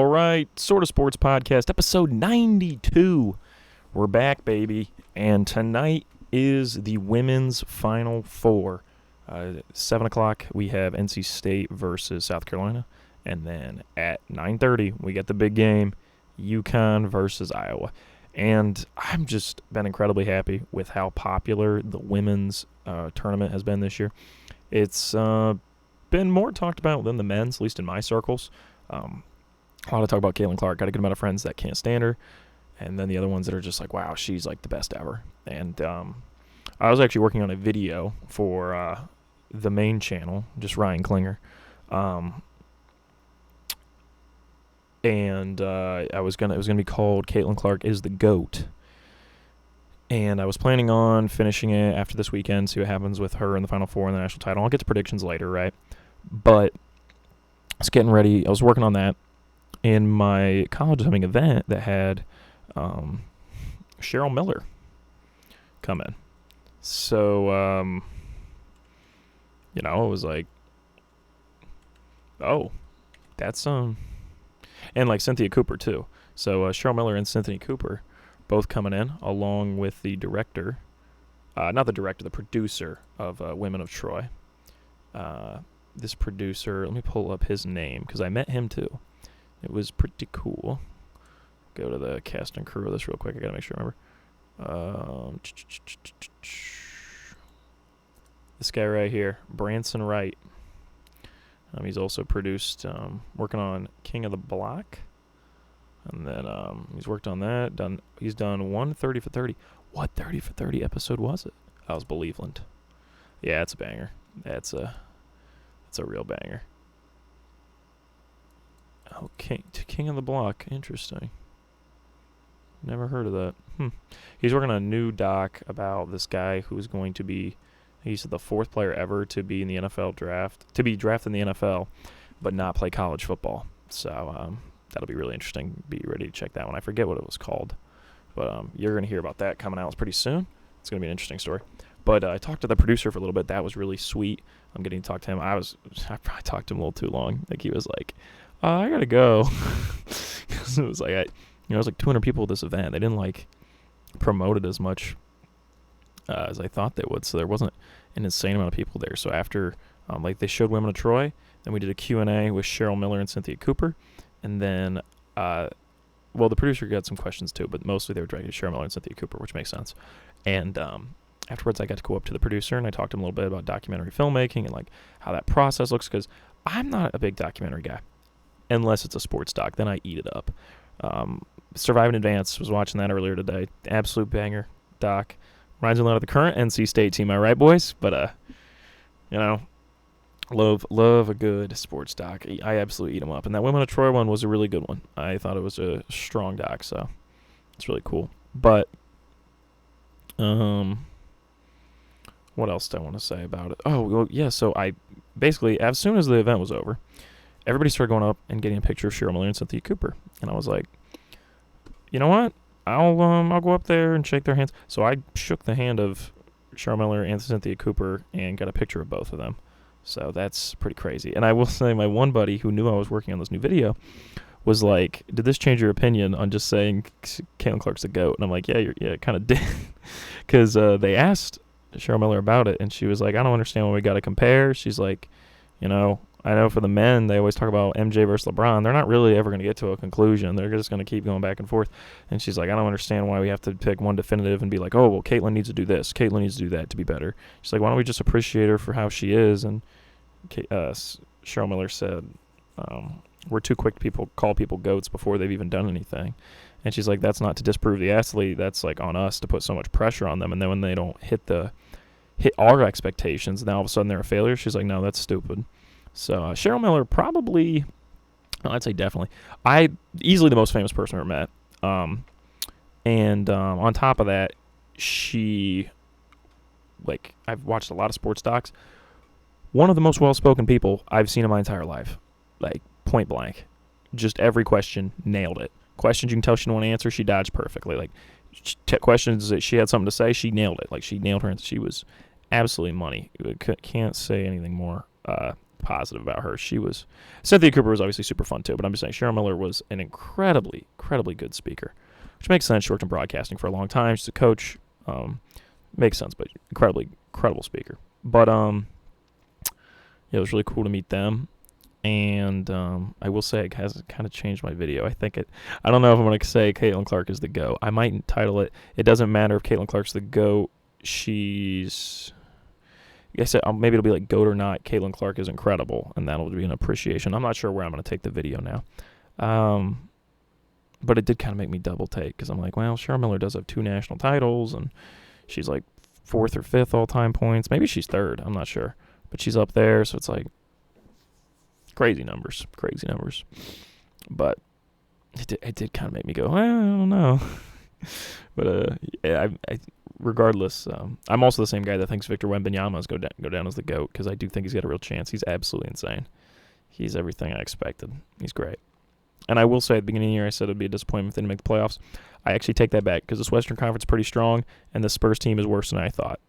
right, Sort of Sports Podcast, episode 92. We're back, baby, and tonight is the women's Final Four. 7 o'clock, we have NC State versus South Carolina, and then at 9:30, we get the big game, UConn versus Iowa. And I've just been incredibly happy with how popular the women's tournament has been this year. It's been more talked about than the men's, at least in my circles. A lot of talk about Caitlin Clark. Got a good amount of friends that can't stand her. And then the other ones that are just like, wow, she's like the best ever. And I was actually working on a video for the main channel, just Ryan Klinger. And it was gonna be called Caitlin Clark is the GOAT. And I was planning on finishing it after this weekend, see what happens with her in the Final Four and the national title. I'll get to predictions later, right? But I was getting ready. I was working on that. And my college was having an event that had Cheryl Miller come in. So, it was like, oh, that's and like Cynthia Cooper too. So Cheryl Miller and Cynthia Cooper both coming in, along with the director, not the director, the producer of Women of Troy. This producer, let me pull up his name because I met him too. It was pretty cool. Go to the cast and crew of this real quick. I gotta make sure I remember. This guy right here, Branson Wright. He's also produced, working on King of the Block. And then he's worked on that. He's done one 30 for 30. What 30 for 30 episode was it? That was Believeland. Yeah, it's a banger. It's a real banger. Okay, King of the Block. Interesting. Never heard of that. He's working on a new doc about this guy who's going to be, he's the fourth player ever to be in the NFL draft, to be drafted in the NFL, but not play college football. So that'll be really interesting. Be ready to check that one. I forget what it was called, but you're going to hear about that coming out pretty soon. It's going to be an interesting story. But I talked to the producer for a little bit. That was really sweet. I'm getting to talk to him. I probably talked to him a little too long. Like he was like, I got to go. Because it was like, it was like 200 people at this event. They didn't like promote it as much as I thought they would. So there wasn't an insane amount of people there. So after, they showed Women of Troy, then we did a Q&A with Cheryl Miller and Cynthia Cooper. And then, the producer got some questions too, but mostly they were directed to Cheryl Miller and Cynthia Cooper, which makes sense. And afterwards, I got to go up to the producer and I talked to him a little bit about documentary filmmaking and like how that process looks, because I'm not a big documentary guy, unless it's a sports doc. Then I eat it up. Survive in Advance, was watching that earlier today. Absolute banger doc. Reminds me a lot of the current NC State team, am I right, boys? But love a good sports doc. I absolutely eat them up. And that Women of Troy one was a really good one. I thought it was a strong doc, so it's really cool. But what else do I want to say about it? Oh, well, yeah, so I basically, as soon as the event was over, everybody started going up and getting a picture of Cheryl Miller and Cynthia Cooper. And I was like, you know what? I'll go up there and shake their hands. So I shook the hand of Cheryl Miller and Cynthia Cooper and got a picture of both of them. So that's pretty crazy. And I will say my one buddy who knew I was working on this new video was like, did this change your opinion on just saying Caitlin Clark's the GOAT? And I'm like, yeah, it kind of did. Because they asked Cheryl Miller about it, and she was like, I don't understand why we got to compare. She's like, I know for the men, they always talk about MJ versus LeBron. They're not really ever going to get to a conclusion. They're just going to keep going back and forth. And she's like, I don't understand why we have to pick one definitive and be like, oh, well, Caitlin needs to do this. Caitlin needs to do that to be better. She's like, why don't we just appreciate her for how she is? And Cheryl Miller said, we're too quick to call people GOATs before they've even done anything. And she's like, that's not to disprove the athlete. That's like on us to put so much pressure on them. And then when they don't hit our expectations, now all of a sudden they're a failure. She's like, no, that's stupid. So Cheryl Miller probably, I'd say definitely, easily the most famous person I ever met. And on top of that, I've watched a lot of sports docs. One of the most well-spoken people I've seen in my entire life, like point blank. Just every question, nailed it. Questions you can tell she didn't want to answer, she dodged perfectly. Like questions that she had something to say, she nailed it. Like she nailed her answer. She was absolutely money. Can't say anything more. positive about her. Cynthia Cooper was obviously super fun too, but I'm just saying Cheryl Miller was an incredibly good speaker, which makes sense. She worked in broadcasting for a long time. She's a coach. Makes sense, but incredible speaker. But it was really cool to meet them. And I will say it has kind of changed my video. I don't know if I'm going to say Caitlin Clark is the GOAT. I might entitle it, "It doesn't matter if Caitlin Clark's the GOAT. She's..." I said maybe it'll be like GOAT or not. Caitlin Clark is incredible, and that'll be an appreciation. I'm not sure where I'm going to take the video now. But it did kind of make me double take because I'm like, well, Cheryl Miller does have 2 national titles, and she's like 4th or 5th all-time points. Maybe she's 3rd. I'm not sure. But she's up there, so it's like crazy numbers. But it did kind of make me go, well, I don't know. But regardless, I'm also the same guy that thinks Victor Wembanyama is go down as the GOAT because I do think he's got a real chance. He's absolutely insane. He's everything I expected. He's great. And I will say at the beginning of the year I said it would be a disappointment if they didn't make the playoffs. I actually take that back because this Western Conference is pretty strong, and the Spurs team is worse than I thought.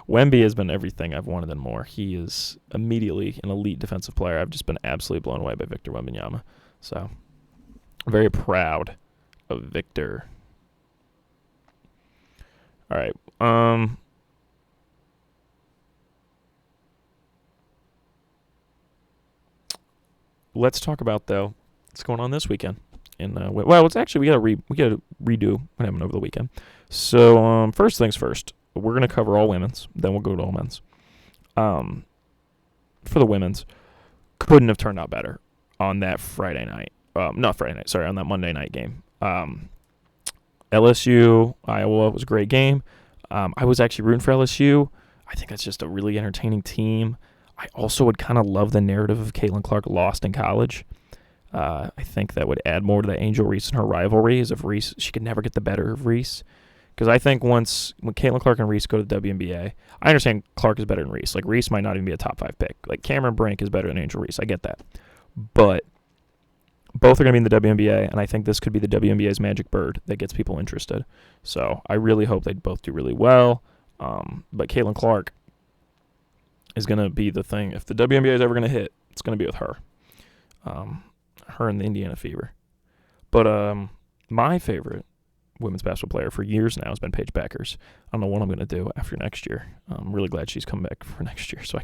Wemby has been everything I've wanted and more. He is immediately an elite defensive player. I've just been absolutely blown away by Victor Wembanyama. So, I'm very proud of Victor. All right. Let's talk about, though, what's going on this weekend. And it's actually we gotta redo what happened over the weekend. So first things first, we're gonna cover all women's, then we'll go to all men's. For the women's, couldn't have turned out better on that Friday night. Not Friday night, sorry, on that Monday night game. LSU Iowa was a great game. I was actually rooting for LSU. I think that's just a really entertaining team. I also would kind of love the narrative of Caitlin Clark lost in college. I think that would add more to the Angel Reese and her rivalry, as if Reese, she could never get the better of Reese. Because I think when Caitlin Clark and Reese go to the WNBA, I understand Clark is better than Reese. Like, Reese might not even be a top 5 pick. Like, Cameron Brink is better than Angel Reese. I get that. But both are going to be in the WNBA, and I think this could be the WNBA's magic bird that gets people interested. So I really hope they both do really well. But Caitlin Clark is going to be the thing. If the WNBA is ever going to hit, it's going to be with her. Her and the Indiana Fever. But my favorite women's basketball player for years now has been Paige Beckers. I don't know what I'm going to do after next year. I'm really glad she's come back for next year, so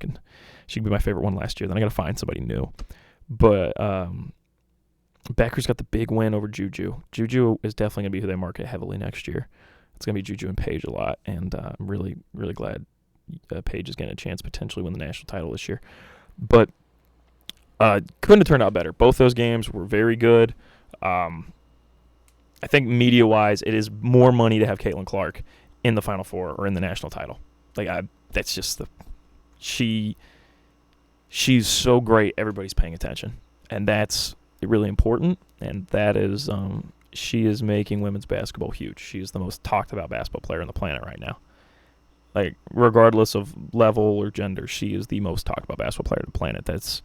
she can be my favorite one last year. Then I got to find somebody new. But Beckers got the big win over Juju. Juju is definitely going to be who they market heavily next year. It's going to be Juju and Paige a lot, and I'm really, really glad Paige is getting a chance to potentially win the national title this year. But couldn't have turned out better. Both those games were very good. I think media-wise, it is more money to have Caitlin Clark in the Final Four or in the national title. That's just she's so great. Everybody's paying attention, and that's really important. And that is, she is making women's basketball huge. She is the most talked about basketball player on the planet right now. Like, regardless of level or gender, she is the most talked about basketball player on the planet. That's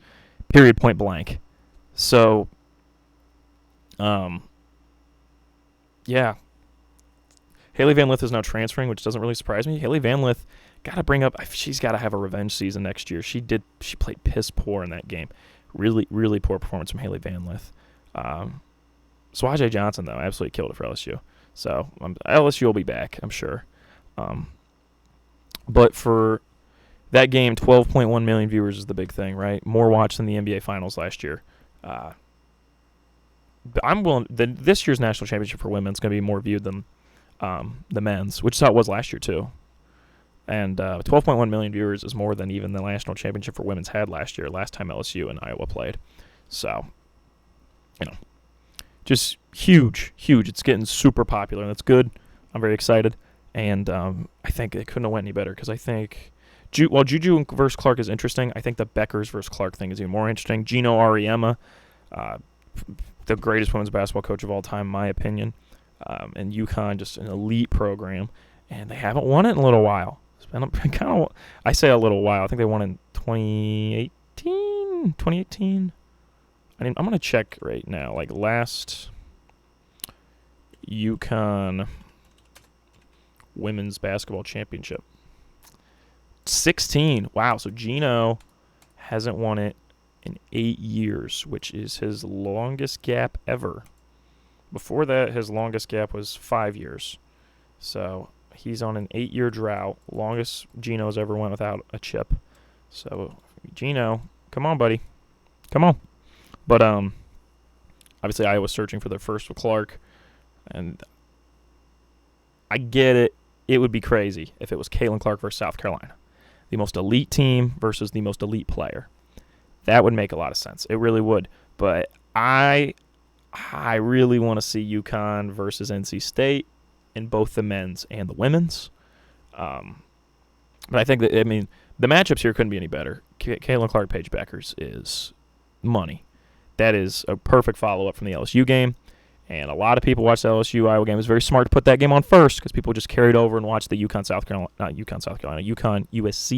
period, point blank. So, yeah. Haley Van Lith is now transferring, which doesn't really surprise me. Haley Van Lith, she's got to have a revenge season next year. She played piss poor in that game. Really, really poor performance from Haley Van Lith. Swajay Johnson, though, absolutely killed it for LSU. So, LSU will be back, I'm sure. But for that game, 12.1 million viewers is the big thing, right? More watched than the NBA Finals last year. I'm willing. This year's national championship for women is going to be more viewed than the men's, which is how it was last year too. And 12.1 million viewers is more than even the national championship for women's had last year. Last time LSU and Iowa played, so just huge. It's getting super popular, and that's good. I'm very excited, and I think it couldn't have went any better because I think while Juju versus Clark is interesting, I think the Beckers versus Clark thing is even more interesting. Gino Auriemma, the greatest women's basketball coach of all time, in my opinion. And UConn, just an elite program, and they haven't won it in a little while. It's been I say a little while. I think they won in 2018. I'm going to check right now. Like, last UConn women's basketball championship. 16. Wow, so Gino hasn't won it in 8 years, which is his longest gap ever. Before that, his longest gap was 5 years. So he's on an 8-year drought, longest Gino's ever went without a chip. So Gino, come on, buddy, come on. But obviously Iowa's searching for their first with Clark, and I get it. It would be crazy if it was Caitlin Clark versus South Carolina, the most elite team versus the most elite player. That would make a lot of sense. It really would. But I really want to see UConn versus NC State in both the men's and the women's. But I think that, the matchups here couldn't be any better. Caitlin Clark, Paige Beckers is money. That is a perfect follow-up from the LSU game. And a lot of people watched the LSU-Iowa game. It was very smart to put that game on first because people just carried over and watched the UConn-USC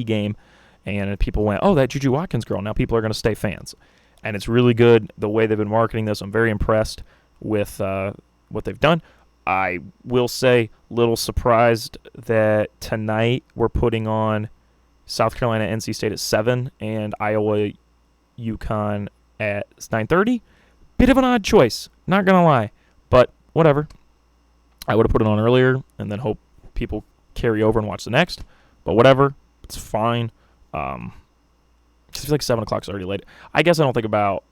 game. And people went, oh, that Juju Watkins girl. Now people are going to stay fans. And it's really good the way they've been marketing this. I'm very impressed with what they've done. I will say, little surprised that tonight we're putting on South Carolina, NC State at 7 and Iowa, UConn at 9:30. Bit of an odd choice, not going to lie. But whatever. I would have put it on earlier and then hope people carry over and watch the next. But whatever. It's fine. I feel like 7 o'clock is already late. I guess I don't think about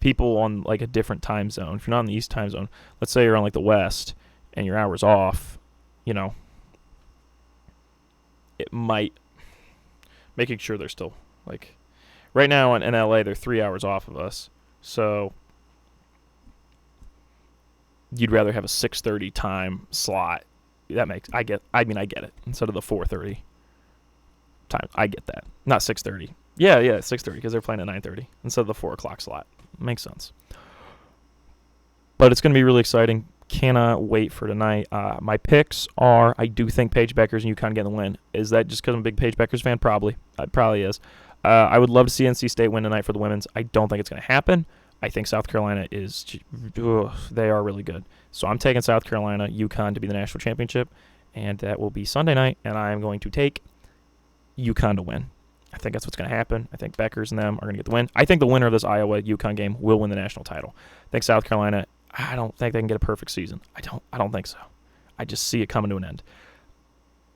people on like a different time zone. If you're not in the East time zone, let's say you're on like the West and your hour's off, it might making sure they're still like right now in LA they're 3 hours off of us. So you'd rather have a 6:30 time slot. I get it instead of the 4:30 time. I get that. Not 6:30. Yeah, 6:30 because they're playing at 9:30 instead of the 4 o'clock slot. Makes sense. But it's going to be really exciting. Cannot wait for tonight. My picks are, I do think Paige Beckers and UConn get the win. Is that just because I'm a big Paige Beckers fan? Probably. It probably is. I would love to see NC State win tonight for the women's. I don't think it's going to happen. I think South Carolina they are really good. So I'm taking South Carolina, UConn to be the national championship, and that will be Sunday night, and I'm going to take UConn to win. I think that's what's going to happen. I think Beckers and them are going to get the win. I think the winner of this Iowa-UConn game will win the national title. I think South Carolina, I don't think they can get a perfect season. I don't think so. I just see it coming to an end.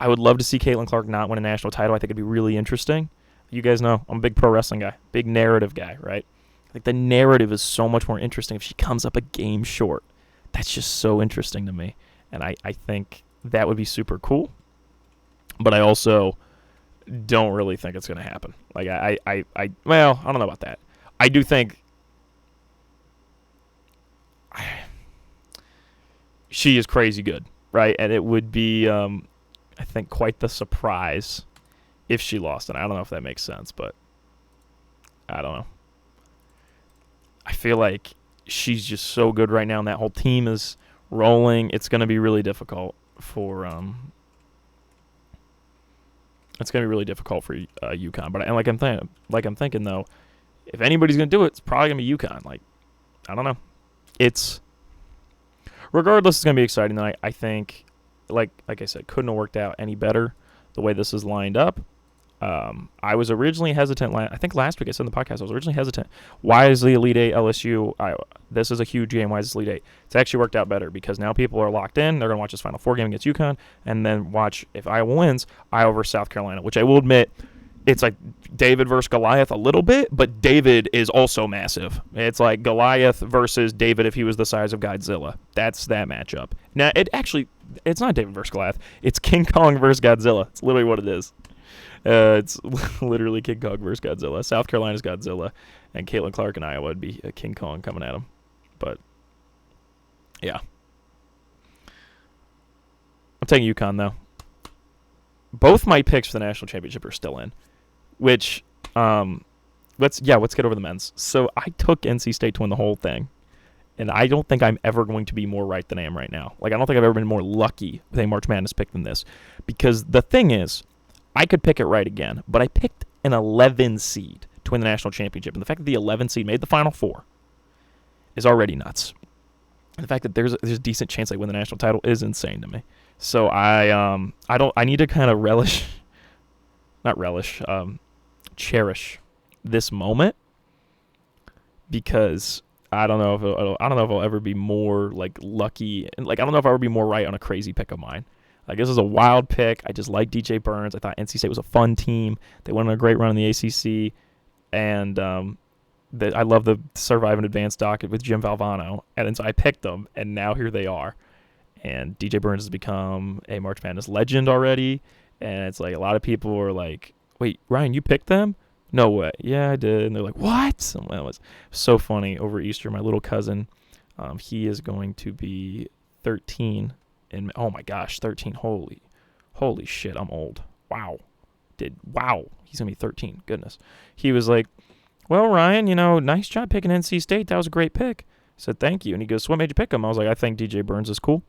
I would love to see Caitlin Clark not win a national title. I think it'd be really interesting. You guys know I'm a big pro wrestling guy, big narrative guy, right? I think the narrative is so much more interesting if she comes up a game short. That's just so interesting to me. And I think that would be super cool. But I also don't really think it's going to happen. Like, I don't know about that. I do think she is crazy good, right? And it would be, I think, quite the surprise if she lost. And I don't know if that makes sense, but I don't know. I feel like she's just so good right now, and that whole team is rolling. It's going to be really difficult for UConn. But I'm thinking though, if anybody's going to do it, it's probably going to be UConn. Like, I don't know. Regardless, it's going to be exciting tonight. I think, like I said, couldn't have worked out any better the way this is lined up. I was originally hesitant. I think last week I said in the podcast I was originally hesitant. Why is the Elite Eight LSU, Iowa? This is a huge game. Why is this Elite Eight? It's actually worked out better because now people are locked in. They're going to watch this Final Four game against UConn and then watch, if Iowa wins, Iowa versus South Carolina, which I will admit, it's like David versus Goliath a little bit, but David is also massive. It's like Goliath versus David if he was the size of Godzilla. That's that matchup. Now, it's not David versus Goliath. It's King Kong versus Godzilla. It's literally what it is. It's literally King Kong versus Godzilla. South Carolina's Godzilla, and Caitlin Clark and Iowa would be a King Kong coming at him. But, yeah. I'm taking UConn, though. Both my picks for the national championship are still in, which, let's get over the men's. So I took NC State to win the whole thing, and I don't think I'm ever going to be more right than I am right now. Like, I don't think I've ever been more lucky with a March Madness pick than this, because the thing is, I could pick it right again, but I picked an 11 seed to win the national championship. And the fact that the 11 seed made the Final Four is already nuts. And the fact that there's a decent chance they win the national title is insane to me. So I need to kind of cherish this moment because I don't know if I'll ever be more like lucky, and like I don't know if I'll ever be more right on a crazy pick of mine. Like this is a wild pick. I just like DJ Burns. I thought NC State was a fun team. They went on a great run in the ACC, and I love the Survive and Advance docket with Jim Valvano, and so I picked them, and now here they are. And DJ Burns has become a March Madness legend already, and it's like a lot of people are like, "Wait, Ryan, you picked them?" No way. Yeah, I did. And they're like, what? And it was so funny over Easter. My little cousin, he is going to be 13. And oh my gosh, 13. Holy shit, I'm old. Wow. He's going to be 13. Goodness. He was like, well, Ryan, nice job picking NC State. That was a great pick. I said, thank you. And he goes, so what made you pick him? I was like, I think DJ Burns is cool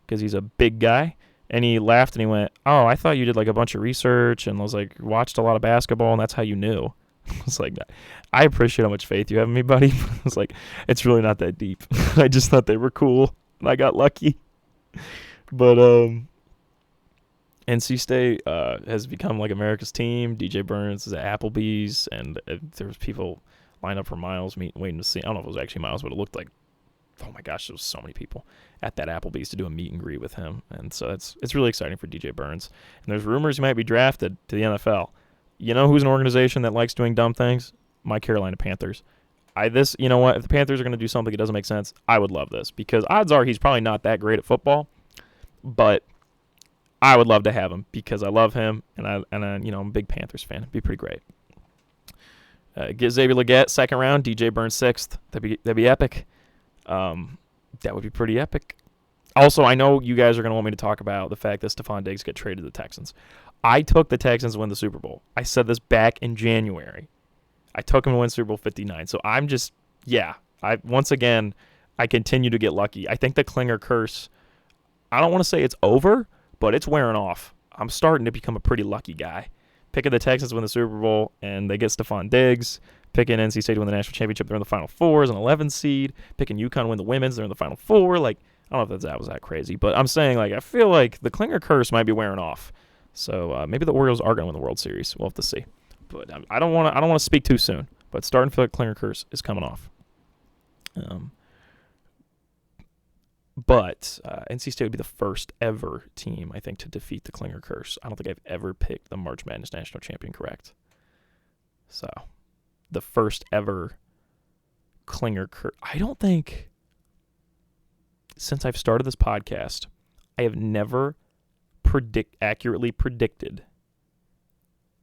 because he's a big guy. And he laughed and he went, oh, I thought you did like a bunch of research and was like, watched a lot of basketball and that's how you knew. I was like, I appreciate how much faith you have in me, buddy. I was like, it's really not that deep. I just thought they were cool and I got lucky. But NC State has become like America's team. DJ Burns is at Applebee's and there was people lined up for miles waiting to see. I don't know if it was actually miles, but it looked like, oh my gosh, there was so many people at that Applebee's to do a meet and greet with him. And so it's really exciting for DJ Burns. And there's rumors he might be drafted to the NFL. You know who's an organization that likes doing dumb things? My Carolina Panthers. You know what? If the Panthers are going to do something that doesn't make sense, I would love this because odds are he's probably not that great at football, but I would love to have him because I love him and I'm a big Panthers fan. It'd be pretty great. Get Xavier Legette second round, DJ Burns sixth. That'd be epic. That would be pretty epic. Also, I know you guys are going to want me to talk about the fact that Stephon Diggs get traded to the Texans. I took the Texans to win the Super Bowl. I said this back in January. I took them to win Super Bowl 59. So I'm just, once again, I continue to get lucky. I think the Klinger curse, I don't want to say it's over, but it's wearing off. I'm starting to become a pretty lucky guy. Picking the Texans to win the Super Bowl, and they get Stephon Diggs. Picking NC State to win the national championship, they're in the Final Four as an 11 seed. Picking UConn to win the women's, they're in the Final Four. Like, I don't know if that was that crazy, but I'm saying, like, I feel like the Klinger curse might be wearing off. So maybe the Orioles are going to win the World Series. We'll have to see. But I don't want to speak too soon. But starting to feel like Klinger curse is coming off. But NC State would be the first ever team, I think, to defeat the Klinger curse. I don't think I've ever picked the March Madness national champion correct. So, the first ever Klinger curse. I don't think, since I've started this podcast, I have never accurately predicted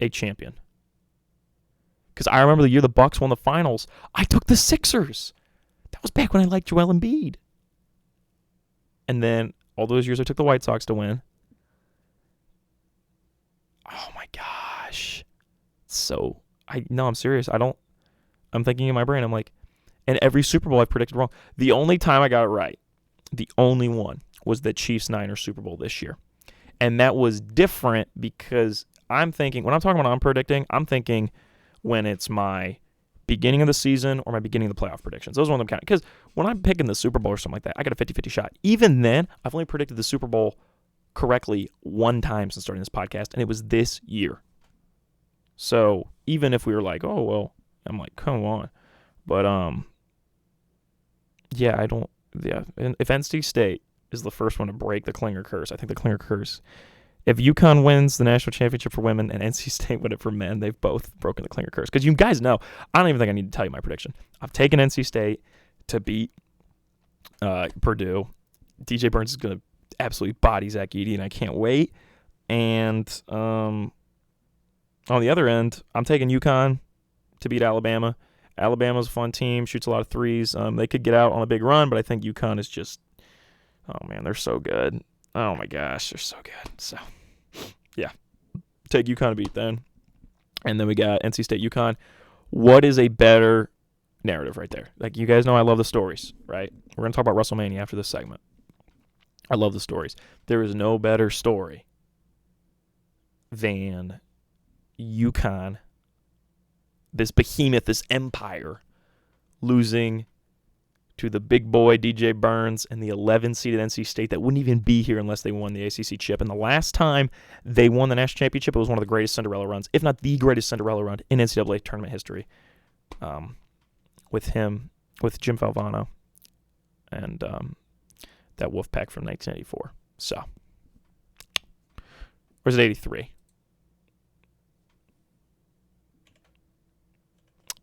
a champion. Because I remember the year the Bucks won the finals, I took the Sixers. That was back when I liked Joel Embiid. And then all those years I took the White Sox to win. Oh my gosh. I'm serious. I'm thinking in my brain, I'm like, and every Super Bowl I predicted wrong. The only time I got it right, the only one, was the Chiefs-Niners Super Bowl this year. And that was different because I'm thinking, when I'm talking about I'm predicting, I'm thinking when it's my beginning of the season or my beginning of the playoff predictions. Those are what I'm counting. Because when I'm picking the Super Bowl or something like that, I got a 50-50 shot. Even then, I've only predicted the Super Bowl correctly one time since starting this podcast, and it was this year. So even if we were like, oh, well, I'm like, come on. But, if NC State is the first one to break the Klinger curse, I think the Klinger curse, if UConn wins the national championship for women and NC State win it for men, they've both broken the Klinger curse. Because you guys know, I don't even think I need to tell you my prediction. I've taken NC State to beat Purdue. DJ Burns is going to absolutely body Zach Edey, and I can't wait. And on the other end, I'm taking UConn to beat Alabama. Alabama's a fun team, shoots a lot of threes. They could get out on a big run, but I think UConn is just, oh man, they're so good. Oh my gosh, they're so good. So, yeah, take UConn to beat them. And then we got NC State, UConn. What is a better narrative right there? Like, you guys know I love the stories, right? We're going to talk about WrestleMania after this segment. I love the stories. There is no better story than UConn, this behemoth, this empire, losing to the big boy DJ Burns and the 11-seeded NC State that wouldn't even be here unless they won the ACC chip. And the last time they won the national championship, it was one of the greatest Cinderella runs, if not the greatest Cinderella run in NCAA tournament history. With Jim Valvano, and that Wolfpack from 1984. So, or is it 83?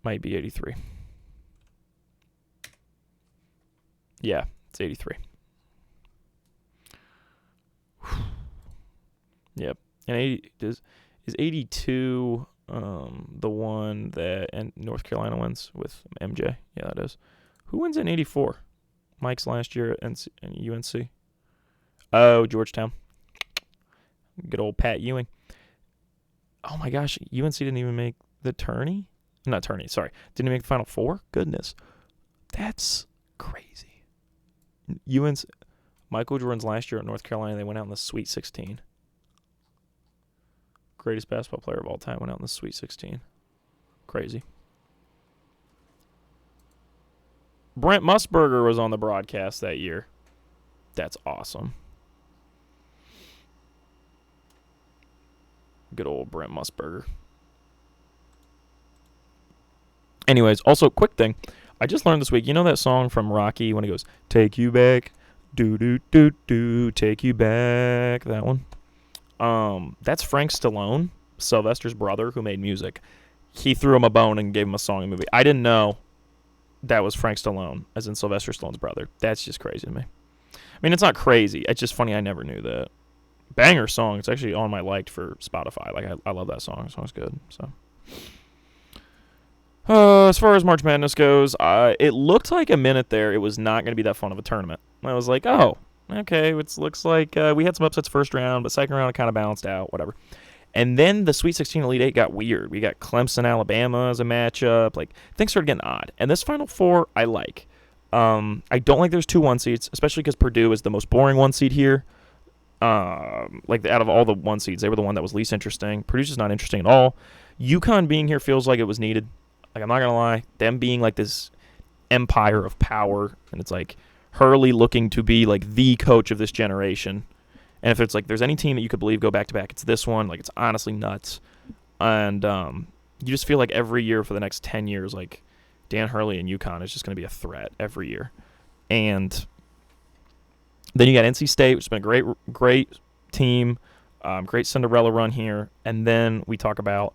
Might be 83. Yeah, it's 83. Yep. And is 82 the one that North Carolina wins with MJ? Yeah, that is. Who wins in 84? Mike's last year at UNC. Oh, Georgetown. Good old Pat Ewing. Oh my gosh, UNC didn't even make the tourney? Not tourney, sorry. Didn't make the Final Four? Goodness. That's crazy. UNC, Michael Jordan's last year at North Carolina, they went out in the Sweet 16. Greatest basketball player of all time went out in the Sweet 16. Crazy. Brent Musburger was on the broadcast that year. That's awesome. Good old Brent Musburger. Anyways, also, quick thing. I just learned this week, you know that song from Rocky when he goes, "Take you back, do, take you back," that one? That's Frank Stallone, Sylvester's brother, who made music. He threw him a bone and gave him a song in the movie. I didn't know that was Frank Stallone, as in Sylvester Stallone's brother. That's just crazy to me. I mean, it's not crazy. It's just funny I never knew that. Banger song. It's actually on my liked for Spotify. Like, I love that song. The song's good. So, as far as March Madness goes, it looked like a minute there it was not going to be that fun of a tournament. I was like, oh, okay, it looks like we had some upsets first round, but second round it kind of balanced out, whatever. And then the Sweet 16 Elite 8 got weird. We got Clemson, Alabama as a matchup. Like, things started getting odd. And this Final Four, I like. I don't like there's 2 1 seeds, especially because Purdue is the most boring 1 seed here. Like, out of all the 1 seeds, they were the one that was least interesting. Purdue's just not interesting at all. UConn being here feels like it was needed. Like, I'm not going to lie. Them being, like, this empire of power, and it's like Hurley looking to be, like, the coach of this generation. And if it's like there's any team that you could believe go back-to-back, it's this one. Like, it's honestly nuts. And you just feel like every year for the next 10 years, like, Dan Hurley and UConn is just going to be a threat every year. And then you got NC State, which has been a great team, great Cinderella run here. And then we talk about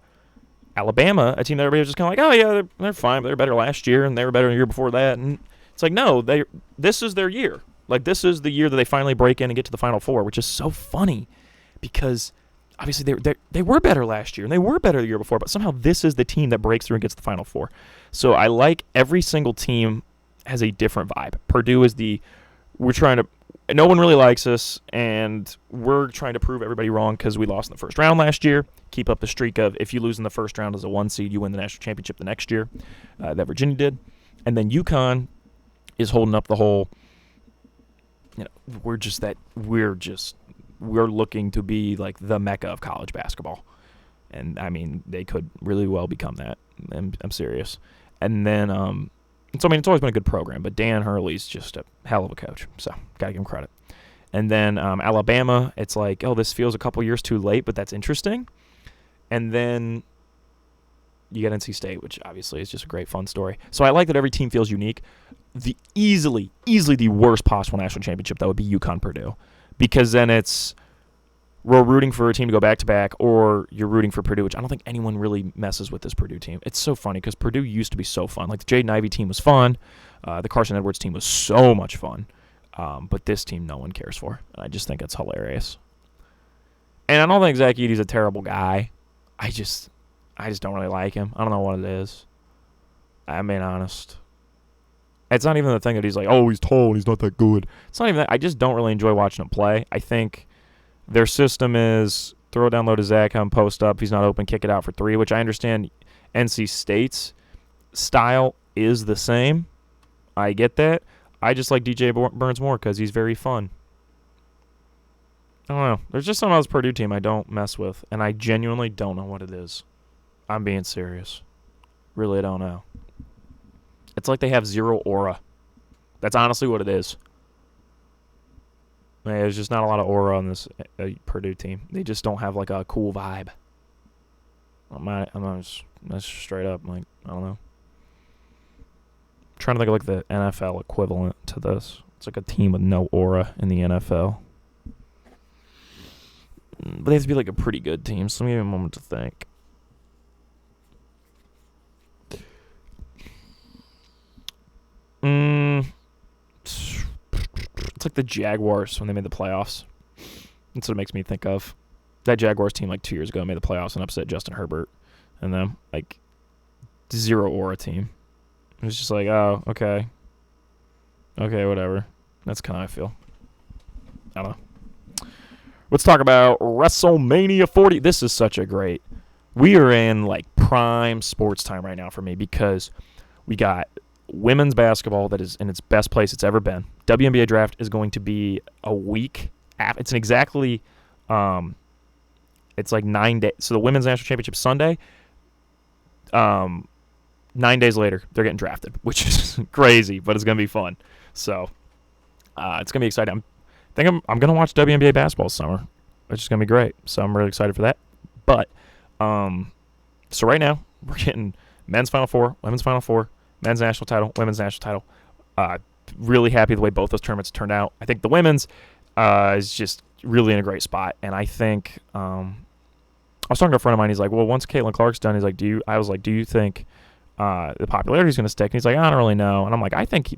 Alabama, a team that everybody was just kind of like, oh, yeah, they're fine, but they're better last year, and they were better the year before that. And it's like, no, this is their year. Like, this is the year that they finally break in and get to the Final Four, which is so funny because obviously they were better last year and they were better the year before, but somehow this is the team that breaks through and gets to the Final Four. So I like every single team has a different vibe. Purdue is no one really likes us, and we're trying to prove everybody wrong because we lost in the first round last year. Keep up the streak of if you lose in the first round as a 1 seed, you win the national championship the next year. That Virginia did. And then UConn is holding up the whole, we're looking to be like the mecca of college basketball. And I mean, they could really well become that. I'm serious. And then, so I mean, it's always been a good program, but Dan Hurley's just a hell of a coach. So gotta give him credit. And then Alabama, it's like, oh, this feels a couple years too late, but that's interesting. And then you got NC State, which obviously is just a great fun story. So I like that every team feels unique. The easily the worst possible national championship, that would be UConn Purdue, because then we're rooting for a team to go back-to-back, or you're rooting for Purdue, which I don't think anyone really messes with this Purdue team. It's so funny because Purdue used to be so fun. Like, the Jaden Ivey team was fun. The Carson Edwards team was so much fun. But this team no one cares for. And I just think it's hilarious. And I don't think Zach Edey's a terrible guy. I just don't really like him. I don't know what it is. I'm being honest. It's not even the thing that he's like, oh, he's tall and he's not that good. It's not even that. I just don't really enjoy watching him play. I think their system is throw it down low to Zach, have him post up. If he's not open, kick it out for 3, which I understand NC State's style is the same. I get that. I just like DJ Burns more because he's very fun. I don't know. There's just something about this Purdue team I don't mess with, and I genuinely don't know what it is. I'm being serious. Really don't know. It's like they have zero aura. That's honestly what it is. There's just not a lot of aura on this Purdue team. They just don't have like a cool vibe. That's straight up. Like, I don't know. I'm trying to think of like the NFL equivalent to this. It's like a team with no aura in the NFL. But they have to be like a pretty good team, so give me a moment to think. It's like the Jaguars when they made the playoffs. That's what it makes me think of. That Jaguars team like 2 years ago made the playoffs and upset Justin Herbert and them. Like, zero aura team. It was just like, oh, okay. Okay, whatever. That's kind of how I feel. I don't know. Let's talk about WrestleMania 40. This is such a great... We are in, like, prime sports time right now for me because we got women's basketball that is in its best place it's ever been. WNBA draft is going to be a week after. It's an exactly... it's like 9 days. So the women's national championship Sunday... 9 days later, they're getting drafted, which is crazy, but it's going to be fun. So, it's going to be exciting. I'm going to watch WNBA basketball this summer, which is going to be great. So, I'm really excited for that. But, so right now, we're getting men's Final Four, women's Final Four, men's national title, women's national title. Really happy the way both those tournaments turned out. I think the women's is just really in a great spot. And I think, I was talking to a friend of mine. He's like, well, once Caitlin Clark's done, he's like, do you think the popularity is going to stick? And he's like, I don't really know. And I'm like, I think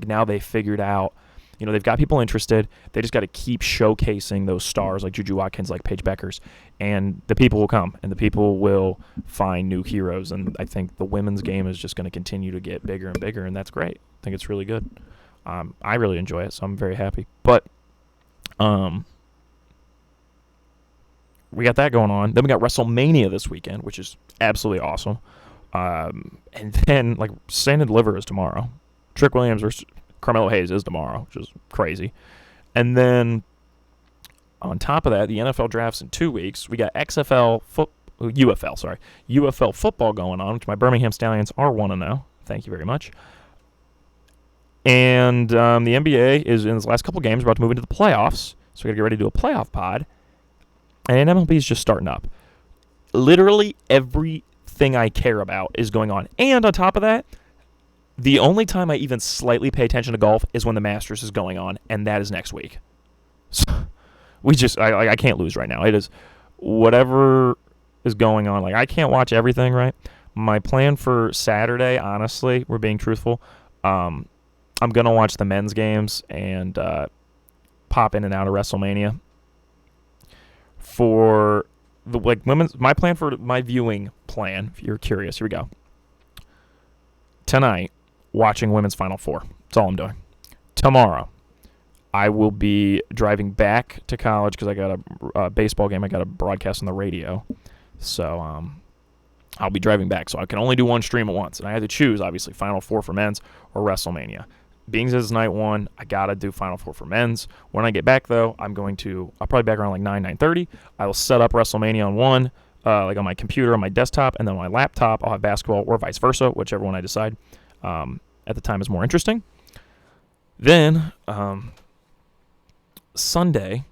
now they figured out, they've got people interested. They just got to keep showcasing those stars like Juju Watkins, like Paige Beckers, and the people will come and the people will find new heroes. And I think the women's game is just going to continue to get bigger and bigger, and that's great. I think it's really good. I really enjoy it, so I'm very happy. But we got that going on. Then we got WrestleMania this weekend, which is absolutely awesome. And then, like, Stand and Deliver is tomorrow. Trick Williams versus Carmelo Hayes is tomorrow, which is crazy. And then, on top of that, the NFL draft's in 2 weeks. We got UFL football going on, which my Birmingham Stallions are 1-0. Thank you very much. And the NBA is in its last couple games about to move into the playoffs, so we got to get ready to do a playoff pod. And MLB is just starting up. Literally everything I care about is going on. And on top of that, the only time I even slightly pay attention to golf is when the Masters is going on, and that is next week. So I can't lose right now. It is whatever is going on. Like, I can't watch everything, right? My plan for Saturday, honestly, we're being truthful, I'm going to watch the men's games and pop in and out of WrestleMania. For the women's, my plan for my viewing plan, if you're curious, here we go. Tonight, watching women's Final Four. That's all I'm doing. Tomorrow, I will be driving back to college because I got a baseball game I got to broadcast on the radio. So I'll be driving back. So I can only do one stream at once. And I had to choose, obviously, Final Four for men's or WrestleMania. Being as it's night one, I got to do Final Four for men's. When I get back, though, I'll probably be back around like 9:30. I will set up WrestleMania on one, like on my computer, on my desktop, and then on my laptop, I'll have basketball or vice versa, whichever one I decide at the time is more interesting. Then, Sunday,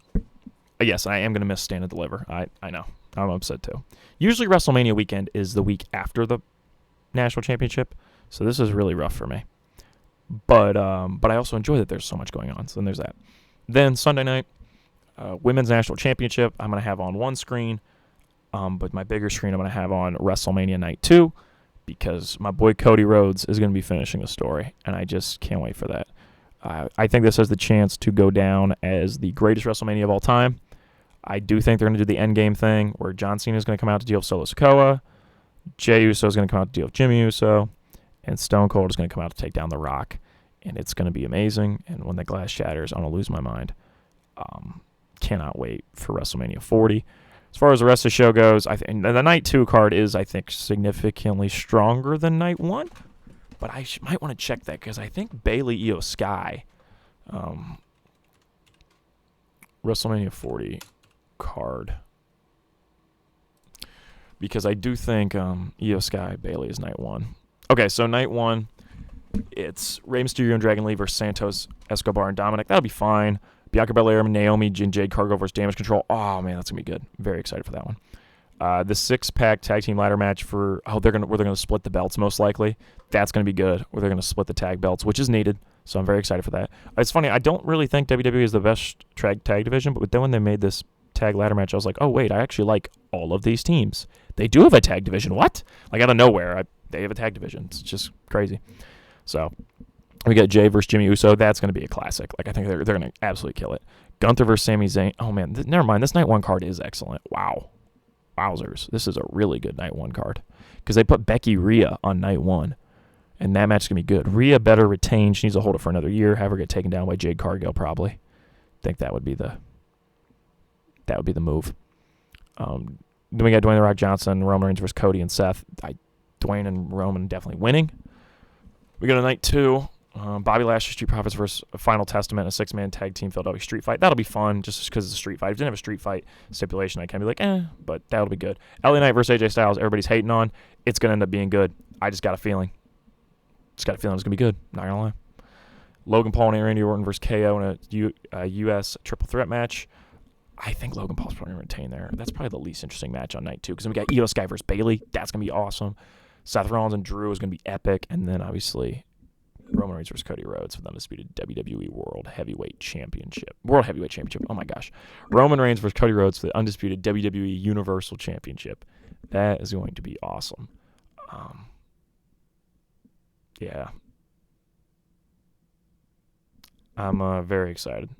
yes, I am going to miss Stand and Deliver. I know. I'm upset, too. Usually WrestleMania weekend is the week after the National Championship, so this is really rough for me. But I also enjoy that there's so much going on. So then there's that. Then Sunday night, Women's National Championship, I'm going to have on one screen. But my bigger screen I'm going to have on WrestleMania Night 2 because my boy Cody Rhodes is going to be finishing the story. And I just can't wait for that. I think this has the chance to go down as the greatest WrestleMania of all time. I do think they're going to do the endgame thing where John Cena is going to come out to deal with Solo Sikoa. Jey Uso is going to come out to deal with Jimmy Uso. And Stone Cold is going to come out to take down The Rock. And it's going to be amazing. And when the glass shatters, I'm going to lose my mind. Cannot wait for WrestleMania 40. As far as the rest of the show goes, I think the Night 2 card is, I think, significantly stronger than Night 1. But I might want to check that because I think Bayley Io Sky, WrestleMania 40 card. Because I do think Io Sky Bayley is Night 1. Okay, so Night 1, It's Rey Mysterio and Dragon Lee versus Santos, Escobar, and Dominic. That'll be fine. Bianca Belair, Naomi, and Jade Cargill versus Damage Control. Oh, man, that's going to be good. Very excited for that one. The 6-pack tag team ladder match for where they're gonna split the belts most likely. That's gonna be good. Where they're gonna split the tag belts, which is needed. So I'm very excited for that. It's funny. I don't really think WWE is the best tag division, but then when they made this tag ladder match, I was like, oh wait, I actually like all of these teams. They do have a tag division. What? Like out of nowhere, they have a tag division. It's just crazy. So we got Jay versus Jimmy Uso. That's gonna be a classic. Like I think they're gonna absolutely kill it. Gunther versus Sami Zayn. Oh man, never mind. This night one card is excellent. Wow. Wowzers. This is a really good night one card. Because they put Becky Rhea on night one. And that match is going to be good. Rhea better retain. She needs to hold it for another year. Have her get taken down by Jade Cargill probably. I think that would be the move. Then we got Dwayne The Rock Johnson, Roman Reigns versus Cody and Seth. Dwayne and Roman definitely winning. We got a night 2. Bobby Lashley, Street Profits versus Final Testament, a 6-man tag team Philadelphia street fight. That'll be fun just because it's a street fight. If it didn't have a street fight stipulation, I can be like, but that'll be good. LA Knight versus AJ Styles, everybody's hating on. It's going to end up being good. I just got a feeling. It's going to be good. Not going to lie. Logan Paul and Randy Orton versus KO in a U.S. triple threat match. I think Logan Paul's probably going to retain there. That's probably the least interesting match on night 2 because then we got Io Sky versus Bayley. That's going to be awesome. Seth Rollins and Drew is going to be epic. And then obviously Roman Reigns versus Cody Rhodes for the undisputed WWE World Heavyweight Championship. Oh my gosh. Roman Reigns versus Cody Rhodes for the undisputed WWE Universal Championship. That is going to be awesome. Yeah. I'm very excited.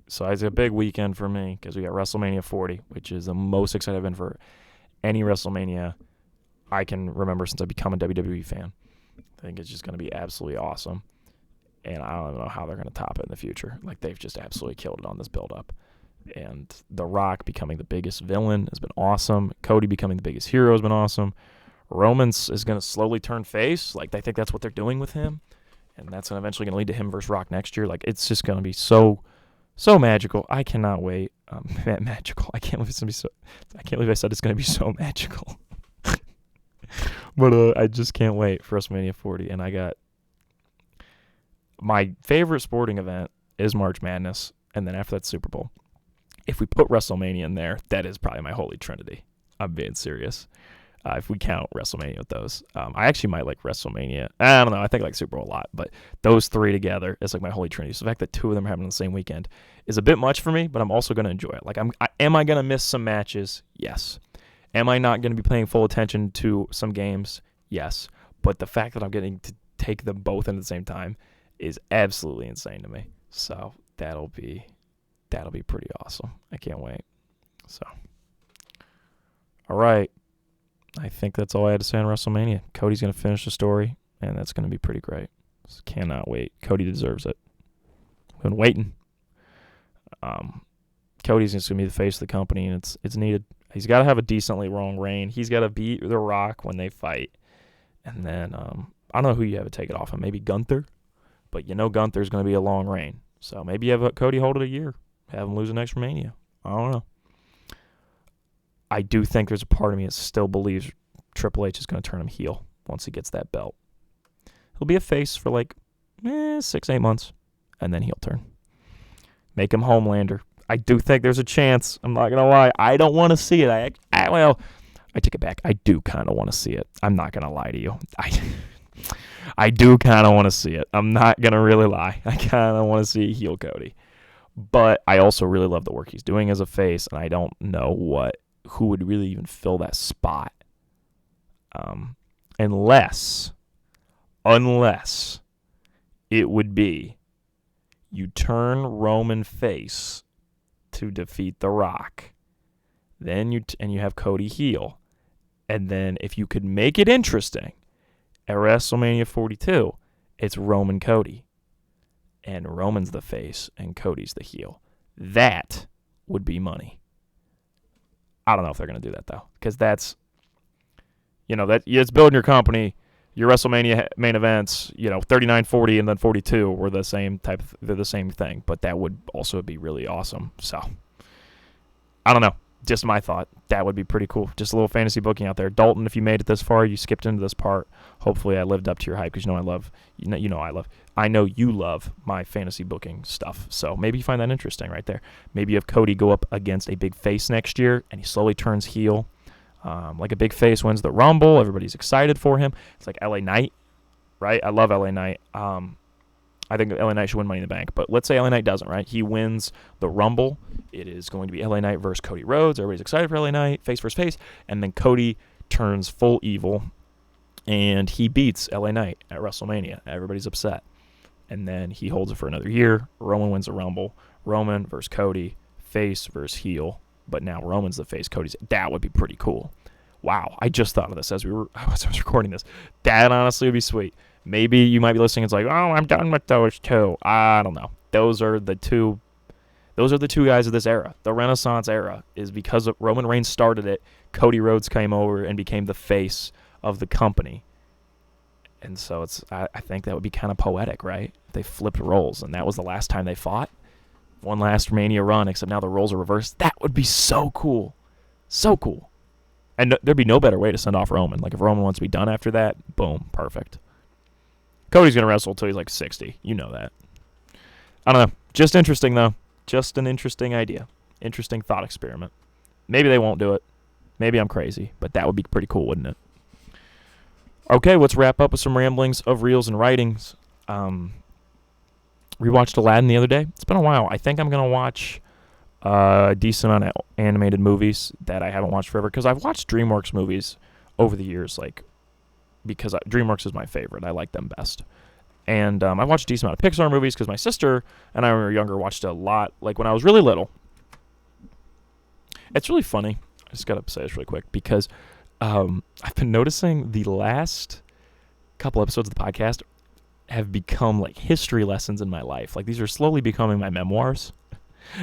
So it's a big weekend for me because we got WrestleMania 40, which is the most excited I've been for any WrestleMania I can remember since I've become a WWE fan. I think it's just going to be absolutely awesome. And I don't know how they're going to top it in the future. Like, they've just absolutely killed it on this build-up. And The Rock becoming the biggest villain has been awesome. Cody becoming the biggest hero has been awesome. Roman's is going to slowly turn face. Like, I think that's what they're doing with him. And that's eventually going to lead to him versus Rock next year. Like, it's just going to be so magical. I cannot wait. Magical. I can't believe I said it's going to be so magical. But I just can't wait for WrestleMania 40. And I got my favorite sporting event is March Madness, and then after that, Super Bowl. If we put WrestleMania in there, that is probably my holy trinity. I'm being serious. If we count WrestleMania with those, I actually might like WrestleMania. I don't know. I think I like Super Bowl a lot, but those three together is like my holy trinity. So the fact that two of them are happening on the same weekend is a bit much for me, but I'm also going to enjoy it. Like, am I going to miss some matches? Yes. Am I not going to be paying full attention to some games? Yes. But the fact that I'm getting to take them both in at the same time is absolutely insane to me. So that'll be pretty awesome. I can't wait. So, all right. I think that's all I had to say on WrestleMania. Cody's going to finish the story, and that's going to be pretty great. Just cannot wait. Cody deserves it. I've been waiting. Cody's going to be the face of the company, and it's needed. He's got to have a decently long reign. He's got to beat The Rock when they fight. And then, I don't know who you have to take it off of. Maybe Gunther. But you know Gunther's going to be a long reign. So maybe you have Cody hold it a year. Have him lose the next Mania. I don't know. I do think there's a part of me that still believes Triple H is going to turn him heel once he gets that belt. He'll be a face for like 6-8 months. And then he'll turn. Make him Homelander. I do think there's a chance. I'm not going to lie. I don't want to see it. I take it back. I do kind of want to see it. I'm not going to lie to you. I do kind of want to see it. I'm not going to really lie. I kind of want to see heel Cody. But I also really love the work he's doing as a face, and I don't know who would really even fill that spot. Unless it would be you turn Roman face to defeat The Rock, then you have Cody heel, and then if you could make it interesting, at WrestleMania 42, it's Roman Cody, and Roman's the face and Cody's the heel. That would be money. I don't know if they're going to do that though, because that's, it's building your company. Your WrestleMania main events, 39, 40, and then 42 were the same they're the same thing, but that would also be really awesome. So, I don't know. Just my thought. That would be pretty cool. Just a little fantasy booking out there. Dalton, if you made it this far, you skipped into this part. Hopefully I lived up to your hype because I know you love my fantasy booking stuff. So maybe you find that interesting right there. Maybe you have Cody go up against a big face next year and he slowly turns heel. Like a big face wins the Rumble. Everybody's excited for him. It's like LA Knight, right? I love LA Knight. I think LA Knight should win Money in the Bank. But let's say LA Knight doesn't, right? He wins the Rumble. It is going to be LA Knight versus Cody Rhodes. Everybody's excited for LA Knight, face versus face. And then Cody turns full evil, and he beats LA Knight at WrestleMania. Everybody's upset. And then he holds it for another year. Roman wins the Rumble. Roman versus Cody, face versus heel. But now Roman's the face. That would be pretty cool. Wow, I just thought of this as I was recording this. That honestly would be sweet. Maybe you might be listening. It's like, oh, I'm done with those two. I don't know. Those are the two guys of this era. The Renaissance era is because Roman Reigns started it. Cody Rhodes came over and became the face of the company. And so I think that would be kind of poetic, right? They flipped roles, and that was the last time they fought. One last Mania run, except now the roles are reversed. That would be so cool. So cool. And there'd be no better way to send off Roman. Like, if Roman wants to be done after that, boom, perfect. Cody's going to wrestle until he's like 60. You know that. I don't know. Just interesting, though. Just an interesting idea. Interesting thought experiment. Maybe they won't do it. Maybe I'm crazy. But that would be pretty cool, wouldn't it? Okay, let's wrap up with some ramblings of reels and writings. Rewatched Aladdin the other day. It's been a while. I think I'm going to watch a decent amount of animated movies that I haven't watched forever. Because I've watched DreamWorks movies over the years, because DreamWorks is my favorite. I like them best. And I watched a decent amount of Pixar movies because my sister and I, when we were younger, watched a lot. Like, when I was really little. It's really funny. I just got to say this really quick because I've been noticing the last couple episodes of the podcast have become like history lessons in my life. Like, these are slowly becoming my memoirs.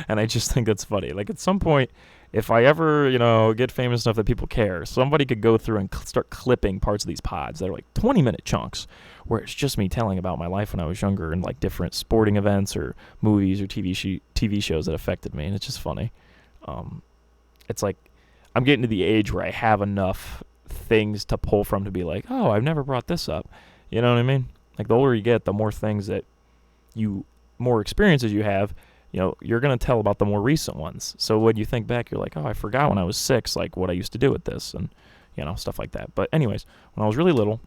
And I just think that's funny. Like, at some point, if I ever, get famous enough that people care, somebody could go through and start clipping parts of these pods that are like 20-minute chunks where it's just me telling about my life when I was younger and like different sporting events or movies or TV shows that affected me. And it's just funny. It's like I'm getting to the age where I have enough things to pull from to be like, oh, I've never brought this up. You know what I mean? Like, the older you get, the more more experiences you have, you're going to tell about the more recent ones. So when you think back, you're like, oh, I forgot when I was 6, like what I used to do with this and, stuff like that. But anyways, when I was really little,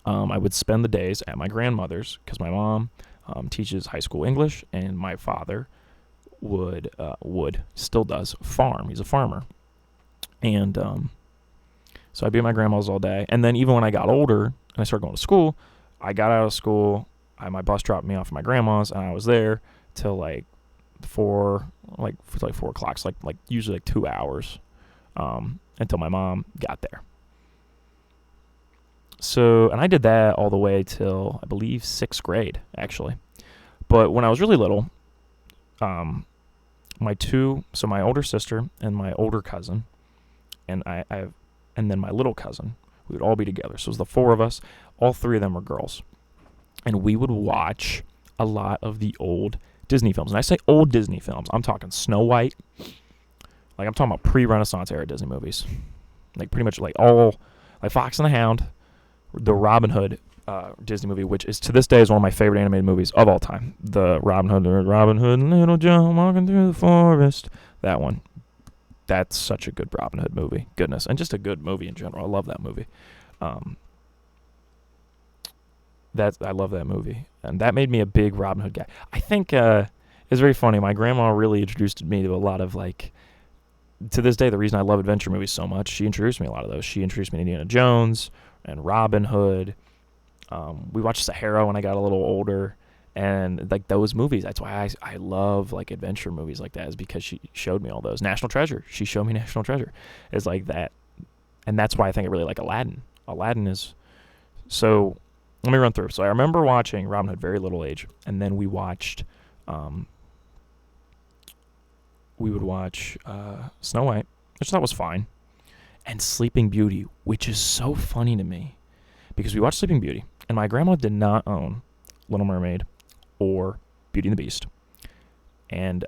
I would spend the days at my grandmother's because my mom teaches high school English and my father still does farm. He's a farmer. And so I'd be at my grandma's all day. And then even when I got older and I started going to school, I got out of school, my bus dropped me off at my grandma's, and I was there till like 4 o'clock. So like usually like 2 hours until my mom got there. So, and I did that all the way till I believe 6th grade, actually. But when I was really little, my older sister and my older cousin, and and then my little cousin, we would all be together. So it was the 4 of us. All 3 of them were girls. And we would watch a lot of the old Disney films. And I say old Disney films. I'm talking Snow White. Like, I'm talking about pre-Renaissance era Disney movies. Like, pretty much like all, like Fox and the Hound, the Robin Hood Disney movie, which is to this day is one of my favorite animated movies of all time. The Robin Hood and Little Joe walking through the forest. That one. That's such a good Robin Hood movie. Goodness. And just a good movie in general. I love that movie. I love that movie. And that made me a big Robin Hood guy. I think it's very funny. My grandma really introduced me to a lot of, like, to this day, the reason I love adventure movies so much, she introduced me to a lot of those. She introduced me to Indiana Jones and Robin Hood. We watched Sahara when I got a little older. And, like, those movies, that's why I love, like, adventure movies like that, is because she showed me all those. National Treasure. She showed me National Treasure. It's like that. And that's why I think I really like Aladdin. Aladdin is... So, let me run through. So, I remember watching Robin Hood very little age. And then we watched... we would watch Snow White, which I thought was fine. And Sleeping Beauty, which is so funny to me. Because we watched Sleeping Beauty. And my grandma did not own Little Mermaid or Beauty and the Beast. And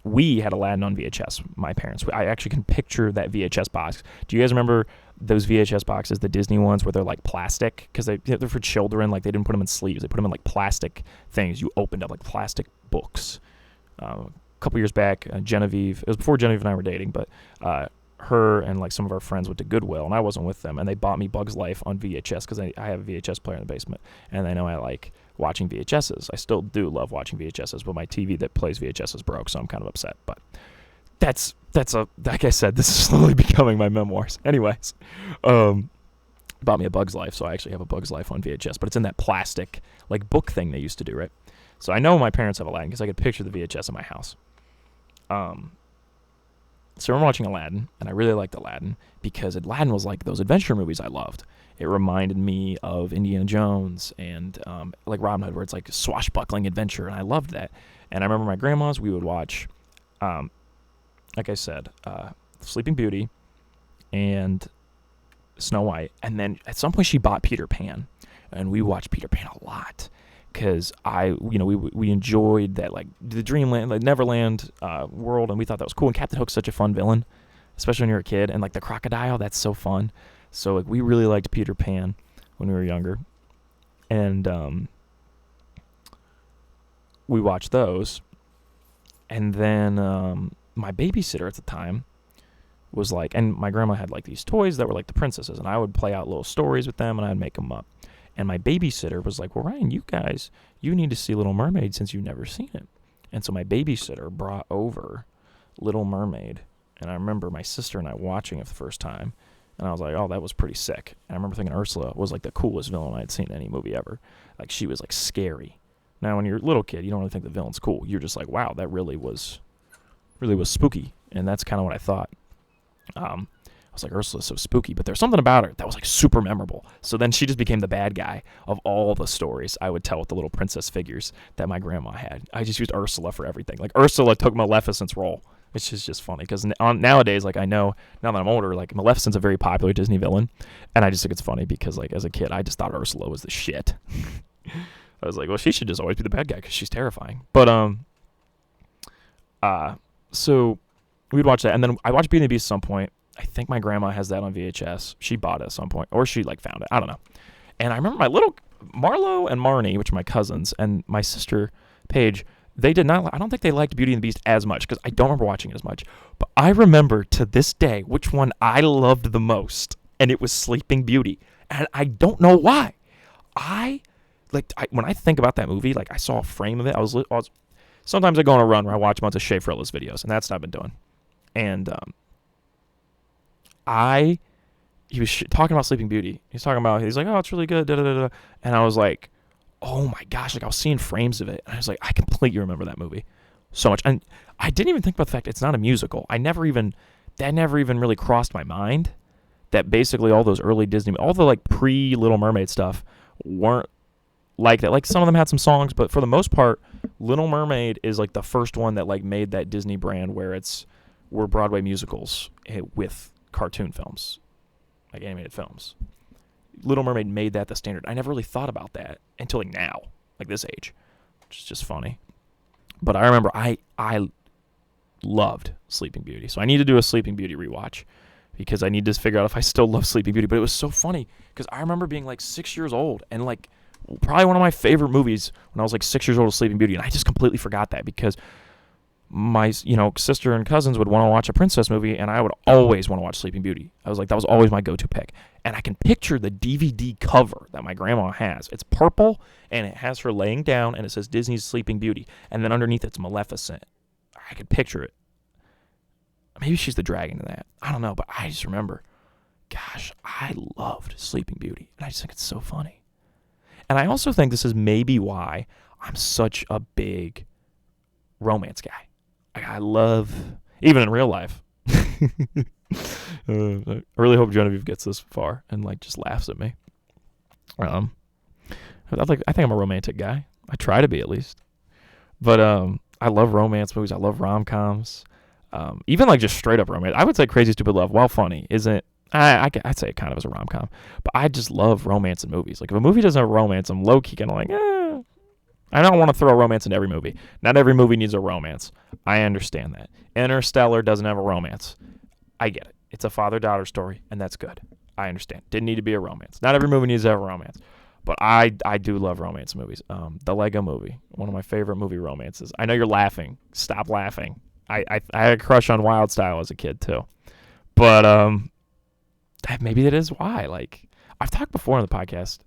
we had Aladdin on VHS, my parents. I actually can picture that VHS box. Do you guys remember those VHS boxes, the Disney ones, where they're like plastic? Because they're for children. Like, they didn't put them in sleeves. They put them in like plastic things. You opened up like plastic books. A couple years back, Genevieve, it was before Genevieve and I were dating, but her and like some of our friends went to Goodwill, and I wasn't with them, and they bought me Bug's Life on VHS because I have a VHS player in the basement, and they know I like watching VHSs. I still do love watching VHSs, but my TV that plays VHSs broke, so I'm kind of upset. But that's like I said, this is slowly becoming my memoirs. Anyways, bought me a Bug's Life, so I actually have a Bug's Life on VHS, but it's in that plastic like book thing they used to do, right? So I know my parents have Aladdin because I could picture the VHS in my house. So I'm watching Aladdin, and I really liked Aladdin because Aladdin was like those adventure movies I loved. It reminded me of Indiana Jones and like Robin Hood, where it's like swashbuckling adventure, and I loved that. And I remember my grandma's, we would watch, like I said, Sleeping Beauty and Snow White. And then at some point she bought Peter Pan, and we watched Peter Pan a lot. Because we enjoyed that, like, the Dreamland, like Neverland world, and we thought that was cool. And Captain Hook's such a fun villain, especially when you're a kid. And like the crocodile, that's so fun. So like we really liked Peter Pan when we were younger, and we watched those. And then my babysitter at the time was like, and my grandma had like these toys that were like the princesses, and I would play out little stories with them, and I'd make them up. And my babysitter was like, well, Ryan, you need to see Little Mermaid since you've never seen it. And so my babysitter brought over Little Mermaid. And I remember my sister and I watching it for the first time. And I was like, oh, that was pretty sick. And I remember thinking Ursula was like the coolest villain I had seen in any movie ever. Like, she was like scary. Now, when you're a little kid, you don't really think the villain's cool. You're just like, wow, that really was spooky. And that's kind of what I thought. I was like, Ursula's so spooky, but there's something about her that was like super memorable. So then she just became the bad guy of all the stories I would tell with the little princess figures that my grandma had. I just used Ursula for everything. Like, Ursula took Maleficent's role, which is just funny because nowadays, like, I know now that I'm older, like, Maleficent's a very popular Disney villain, and I just think it's funny because, like, as a kid, I just thought Ursula was the shit. I was like, well, she should just always be the bad guy because she's terrifying. But so we'd watch that, and then I watched Beauty and the Beast at some point. I think my grandma has that on VHS. She bought it at some point, or she like found it. I don't know. And I remember my little Marlo and Marnie, which are my cousins, and my sister Paige. They did not. I don't think they liked Beauty and the Beast as much because I don't remember watching it as much. But I remember to this day which one I loved the most, and it was Sleeping Beauty. And I don't know why. When I think about that movie, like, I saw a frame of it. I was sometimes I go on a run where I watch a bunch of Shea Frillis videos, and that's what I've been doing. And he was talking about Sleeping Beauty. He's like, oh, it's really good, da da da da. And I was like, oh my gosh, like, I was seeing frames of it, and I was like, I completely remember that movie so much. And I didn't even think about the fact it's not a musical. That never even really crossed my mind that basically all those early Disney, all the like pre-Little Mermaid stuff weren't like that. Like, some of them had some songs, but for the most part, Little Mermaid is like the first one that like made that Disney brand where we're Broadway musicals with cartoon films, like animated films. Little Mermaid made that the standard. I never really thought about that until like now, like this age, which is just funny. But I remember I loved Sleeping Beauty, so I need to do a Sleeping Beauty rewatch because I need to figure out if I still love Sleeping Beauty. But it was so funny because I remember being like 6 years old and like probably one of my favorite movies when I was like 6 years old was Sleeping Beauty, and I just completely forgot that because my sister and cousins would want to watch a princess movie, and I would always want to watch Sleeping Beauty. I was like, that was always my go-to pick. And I can picture the DVD cover that my grandma has. It's purple, and it has her laying down, and it says Disney's Sleeping Beauty, and then underneath it's Maleficent. I could picture it. Maybe she's the dragon in that. I don't know, but I just remember, gosh, I loved Sleeping Beauty, and I just think it's so funny. And I also think this is maybe why I'm such a big romance guy. I love, even in real life. I really hope Genevieve gets this far and like just laughs at me. I think I'm a romantic guy. I try to be, at least. But I love romance movies. I love rom-coms. Even like just straight up romance. I would say Crazy Stupid Love, while funny, isn't. I'd say it kind of as a rom-com. But I just love romance in movies. Like, if a movie doesn't have romance, I'm low-key kind of like, I don't want to throw a romance into every movie. Not every movie needs a romance. I understand that. Interstellar doesn't have a romance. I get it. It's a father-daughter story, and that's good. I understand. Didn't need to be a romance. Not every movie needs to have a romance. But I do love romance movies. The Lego Movie, one of my favorite movie romances. I know you're laughing. Stop laughing. I had a crush on Wild Style as a kid too. But maybe that is why. Like, I've talked before on the podcast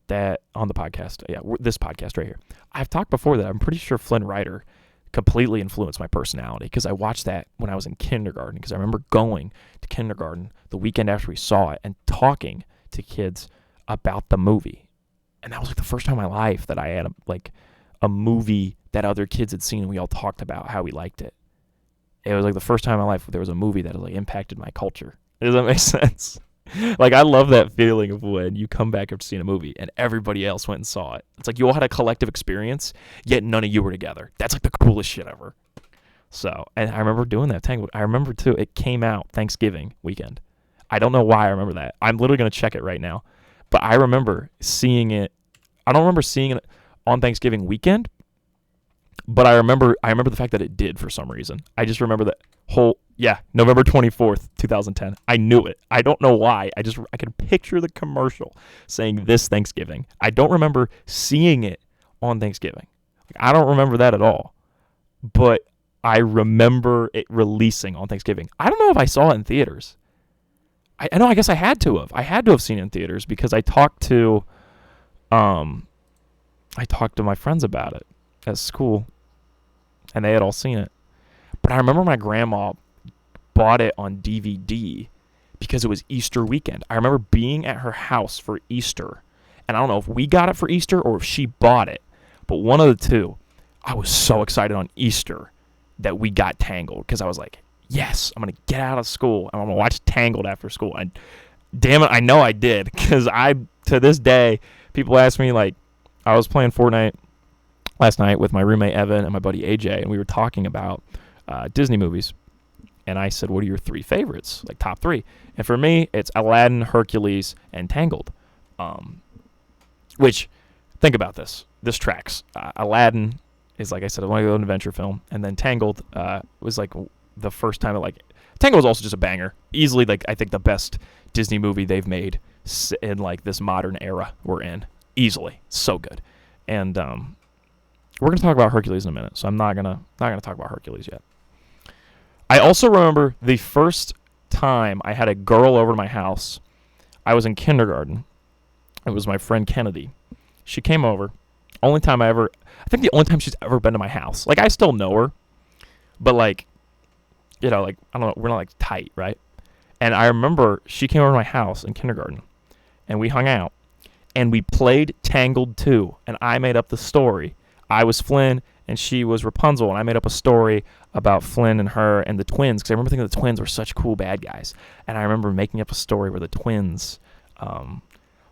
this podcast right here. I've talked before that I'm pretty sure Flynn Rider completely influenced my personality because I watched that when I was in kindergarten, because I remember going to kindergarten the weekend after we saw it and talking to kids about the movie. And that was like the first time in my life that I had a movie that other kids had seen and we all talked about how we liked it. It was like the first time in my life there was a movie that like impacted my culture. Does that make sense? Like, I love that feeling of when you come back after seeing a movie and everybody else went and saw it. It's like you all had a collective experience, yet none of you were together. That's like the coolest shit ever. So, and I remember doing that. Tangled. I remember too, it came out Thanksgiving weekend. I don't know why I remember that. I'm literally going to check it right now. But I remember seeing it. I don't remember seeing it on Thanksgiving weekend, but I remember the fact that it did for some reason. I just remember that November 24th, 2010. I knew it. I don't know why. I can picture the commercial saying this Thanksgiving. I don't remember seeing it on Thanksgiving. I don't remember that at all. But I remember it releasing on Thanksgiving. I don't know if I saw it in theaters. I know. I guess I had to have. I had to have seen it in theaters because I talked to my friends about it at school, and they had all seen it. But I remember my grandma bought it on DVD because it was Easter weekend. I remember being at her house for Easter, and I don't know if we got it for Easter or if she bought it, but one of the two. I was so excited on Easter that we got Tangled because I was like, yes, I'm going to get out of school and I'm going to watch Tangled after school. And damn it, I know I did because to this day, people ask me, like, I was playing Fortnite last night with my roommate Evan and my buddy AJ, and we were talking about Disney movies. And I said, what are your 3 favorites, like top 3? And for me, it's Aladdin, Hercules, and Tangled. Which, think about this. This tracks. Aladdin is, like I said, a one adventure film. And then Tangled was like the first time Tangled was also just a banger. Easily, like, I think the best Disney movie they've made in like this modern era we're in. Easily. So good. And we're going to talk about Hercules in a minute, so I'm not gonna talk about Hercules yet. I also remember the first time I had a girl over to my house. I was in kindergarten. It was my friend Kennedy. She came over. I think the only time she's ever been to my house. Like, I still know her, but like, you know, like, I don't know, we're not like tight, right? And I remember she came over to my house in kindergarten, and we hung out, and we played Tangled 2, and I made up the story. I was Flynn, and she was Rapunzel, and I made up a story about Flynn and her and the twins, because I remember thinking the twins were such cool bad guys. And I remember making up a story where the twins,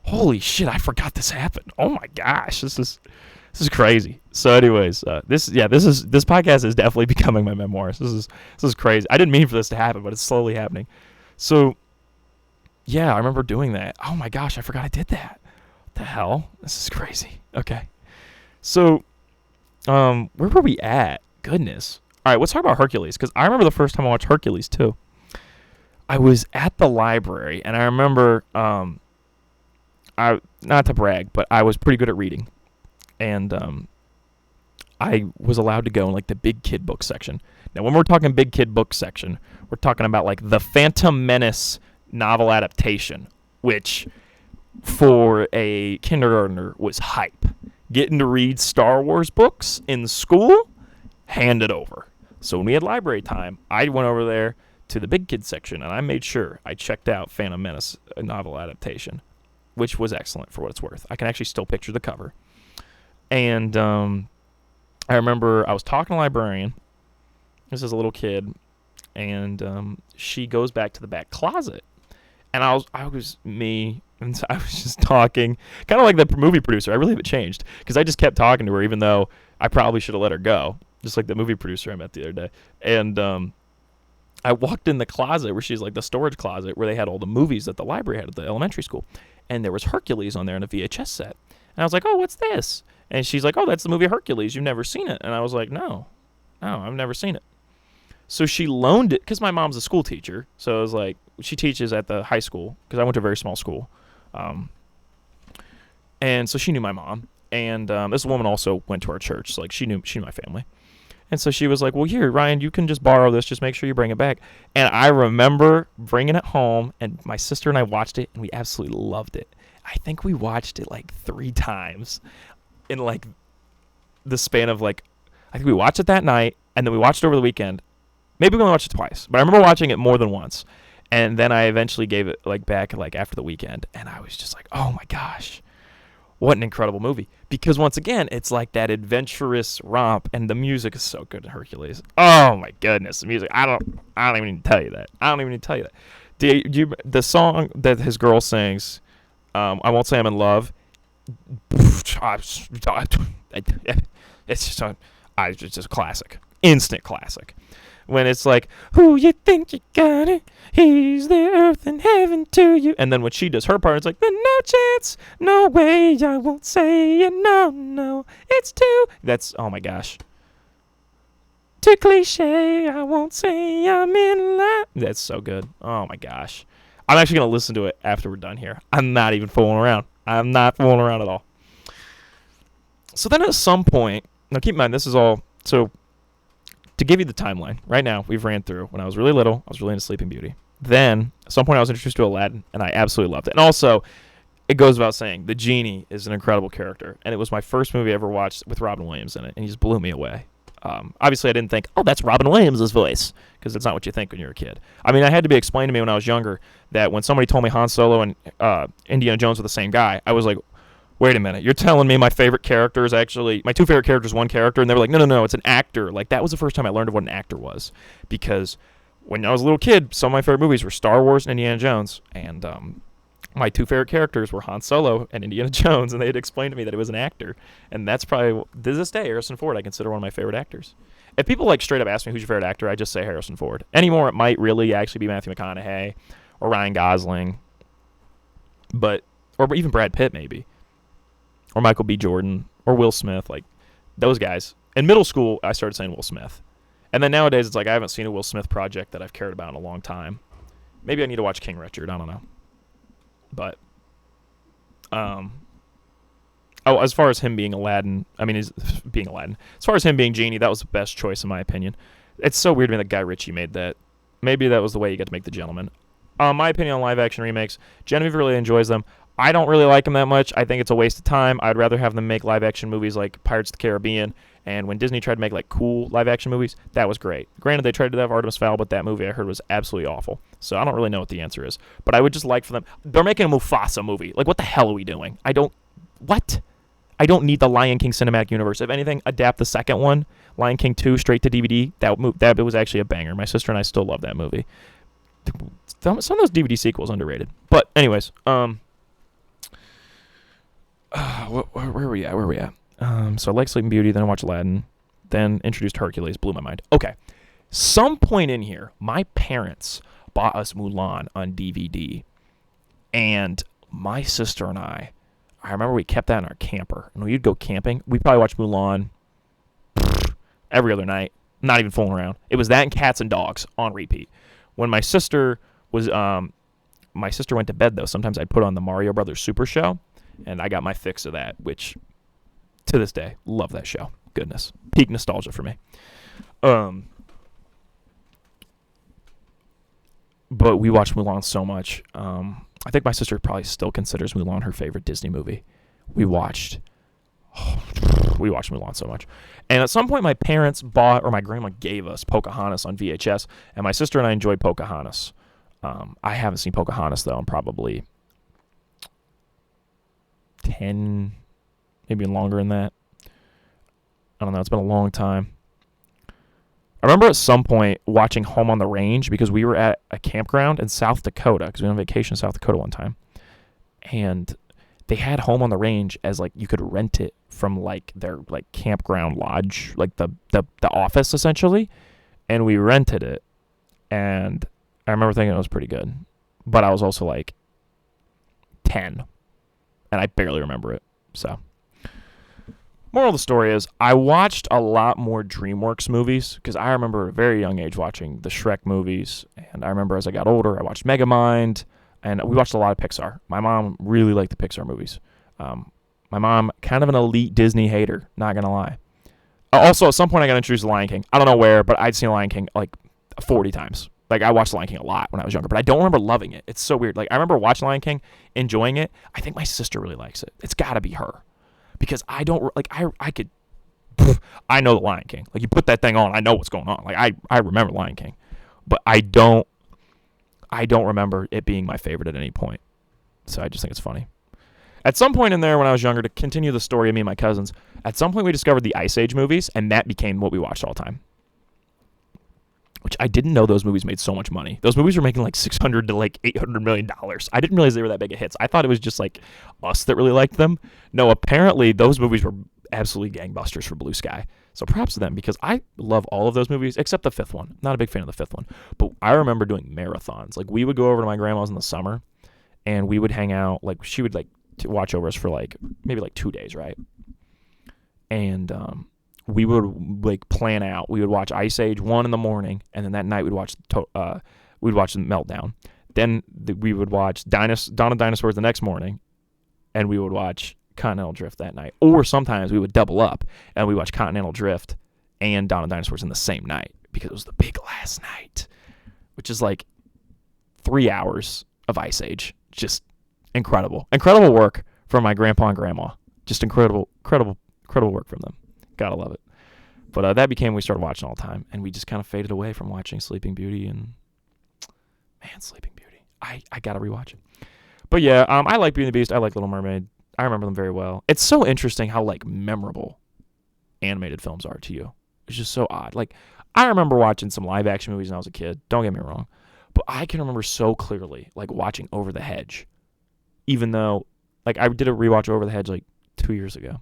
holy shit, I forgot this happened. Oh my gosh, this is crazy. So anyways, this podcast is definitely becoming my memoirs. This is crazy. I didn't mean for this to happen, but it's slowly happening. So yeah, I remember doing that. Oh my gosh, I forgot I did that. What the hell? This is crazy. Okay. So where were we at? Goodness. All right, let's talk about Hercules, because I remember the first time I watched Hercules too. I was at the library, and I remember, not to brag, but I was pretty good at reading, and I was allowed to go in like the big kid book section. Now, when we're talking big kid book section, we're talking about like the Phantom Menace novel adaptation, which for a kindergartner was hype. Getting to read Star Wars books in school, hand it over. So when we had library time, I went over there to the big kids section, and I made sure I checked out Phantom Menace, a novel adaptation, which was excellent for what it's worth. I can actually still picture the cover. And I remember I was talking to a librarian. This is a little kid, and she goes back to the back closet. And I was just talking, kind of like the movie producer. I really haven't changed, because I just kept talking to her, even though I probably should have let her go, just like the movie producer I met the other day. And I walked in the closet where she's like the storage closet where they had all the movies that the library had at the elementary school. And there was Hercules on there in a VHS set. And I was like, oh, what's this? And she's like, oh, that's the movie Hercules. You've never seen it. And I was like, no, I've never seen it. So she loaned it because my mom's a school teacher. So it was like, she teaches at the high school because I went to a very small school. And so she knew my mom. And this woman also went to our church. So like she knew my family. And so she was like, well, here, Ryan, you can just borrow this. Just make sure you bring it back. And I remember bringing it home, and my sister and I watched it, and we absolutely loved it. I think we watched it like 3 times in like the span of like, I think we watched it that night, and then we watched it over the weekend. Maybe we only watched it twice, but I remember watching it more than once. And then I eventually gave it like back like after the weekend, and I was just like, oh my gosh, what an incredible movie. Because once again, it's like that adventurous romp, and the music is so good in Hercules. Oh my goodness, the music. I don't even need to tell you that. The song that his girl sings, I Won't Say I'm in Love. It's just a classic. Instant classic. When it's like, who you think you got it? He's the earth and heaven to you. And then when she does her part, it's like, no chance, no way, I won't say it, no, it's too. That's, oh my gosh. Too cliche, I won't say I'm in love. That's so good. Oh my gosh. I'm actually going to listen to it after we're done here. I'm not even fooling around. I'm not fooling around at all. So then at some point, now keep in mind, this is all, so to give you the timeline, right now, we've ran through, when I was really little, I was really into Sleeping Beauty. Then, at some point, I was introduced to Aladdin, and I absolutely loved it. And also, it goes without saying, the genie is an incredible character. And it was my first movie I ever watched with Robin Williams in it, and he just blew me away. Obviously, I didn't think, oh, that's Robin Williams' voice, because that's not what you think when you're a kid. I mean, I had to be explained to me when I was younger that when somebody told me Han Solo and Indiana Jones were the same guy, I was like, wait a minute, you're telling me my favorite character is actually, my 2 favorite characters, one character, and they were like, no, it's an actor. Like, that was the first time I learned of what an actor was, because when I was a little kid, some of my favorite movies were Star Wars and Indiana Jones, and my 2 favorite characters were Han Solo and Indiana Jones, and they had explained to me that it was an actor, and that's probably, to this day, Harrison Ford I consider one of my favorite actors. If people like straight up ask me who's your favorite actor, I just say Harrison Ford. Anymore, it might really actually be Matthew McConaughey or Ryan Gosling, or even Brad Pitt maybe. Or Michael B. Jordan, or Will Smith, like those guys. In middle school, I started saying Will Smith. And then nowadays, it's like I haven't seen a Will Smith project that I've cared about in a long time. Maybe I need to watch King Richard, I don't know. But, as far as him being Aladdin, as far as him being Genie, that was the best choice in my opinion. It's so weird to me that Guy Ritchie made that. Maybe that was the way you got to make The Gentleman. My opinion on live-action remakes, Genevieve really enjoys them. I don't really like them that much. I think it's a waste of time. I'd rather have them make live-action movies like Pirates of the Caribbean. And when Disney tried to make like cool live-action movies, that was great. Granted, they tried to have Artemis Fowl, but that movie I heard was absolutely awful. So I don't really know what the answer is. But I would just like for them. They're making a Mufasa movie. Like, what the hell are we doing? I don't need the Lion King cinematic universe. If anything, adapt the second one, Lion King 2, straight to DVD. That was actually a banger. My sister and I still love that movie. Some of those DVD sequels underrated. But anyways, where are we at? So I like Sleeping Beauty, then I watched Aladdin, then introduced Hercules, blew my mind. Okay, some point in here, my parents bought us Mulan on DVD, and my sister and I remember we kept that in our camper, and we'd go camping. We'd probably watch Mulan every other night, not even fooling around. It was that and Cats and Dogs on repeat. When my sister went to bed, though, sometimes I'd put on the Mario Brothers Super Show, and I got my fix of that, which, to this day, love that show. Goodness. Peak nostalgia for me. But we watched Mulan so much. I think my sister probably still considers Mulan her favorite Disney movie. We watched Mulan so much. And at some point, my parents bought, or my grandma gave us Pocahontas on VHS, and my sister and I enjoyed Pocahontas. I haven't seen Pocahontas, though, in probably 10, maybe longer than that. I don't know. It's been a long time. I remember at some point watching Home on the Range because we were at a campground in South Dakota because we went on vacation in South Dakota one time. And they had Home on the Range as, like, you could rent it from, like, their, like, campground lodge, like the office, essentially. And we rented it. And I remember thinking it was pretty good. But I was also, like, 10. And I barely remember it. So, Moral of the story is I watched a lot more DreamWorks movies because I remember at a very young age watching the Shrek movies, and I remember as I got older I watched Megamind, and we watched a lot of Pixar. My mom really liked the Pixar movies. My mom, kind of an elite Disney hater, not gonna lie. Also, at some point I got introduced to Lion King. I don't know where, but I'd seen Lion King like 40 times. Like, I watched Lion King a lot when I was younger, but I don't remember loving it. It's so weird. Like, I remember watching Lion King, enjoying it. I think my sister really likes it. It's got to be her. Because I don't, like, I could, I know the Lion King. Like, you put that thing on, I know what's going on. Like, I remember Lion King. But I don't remember it being my favorite at any point. So I just think it's funny. At some point in there when I was younger, to continue the story of me and my cousins, at some point we discovered the Ice Age movies, and that became what we watched all the time. Which I didn't know those movies made so much money. Those movies were making like $600 to like $800 million. I didn't realize they were that big of hits. I thought it was just like us that really liked them. No, apparently those movies were absolutely gangbusters for Blue Sky. So props to them, because I love all of those movies except the fifth one. Not a big fan of the fifth one. But I remember doing marathons. Like, we would go over to my grandma's in the summer, and we would hang out. Like, she would like to watch over us for like maybe like 2 days, right? And we would like plan out. We would watch Ice Age 1 in the morning, and then that night we'd watch the Meltdown. Then we would watch Dawn of Dinosaurs the next morning, and we would watch Continental Drift that night. Or sometimes we would double up, and we watch Continental Drift and Dawn of Dinosaurs in the same night, because it was the big last night, which is like 3 hours of Ice Age. Just incredible work from my grandpa and grandma. Just incredible work from them. Gotta love it. But that became, we started watching all the time, and we just kind of faded away from watching Sleeping Beauty. And man, Sleeping Beauty, I gotta rewatch it. But yeah, I like Beauty and the Beast. I like Little Mermaid. I remember them very well. It's so interesting how like memorable animated films are to you. It's just so odd. Like, I remember watching some live action movies when I was a kid. Don't get me wrong, but I can remember so clearly like watching Over the Hedge, even though like I did a rewatch Over the Hedge like 2 years ago.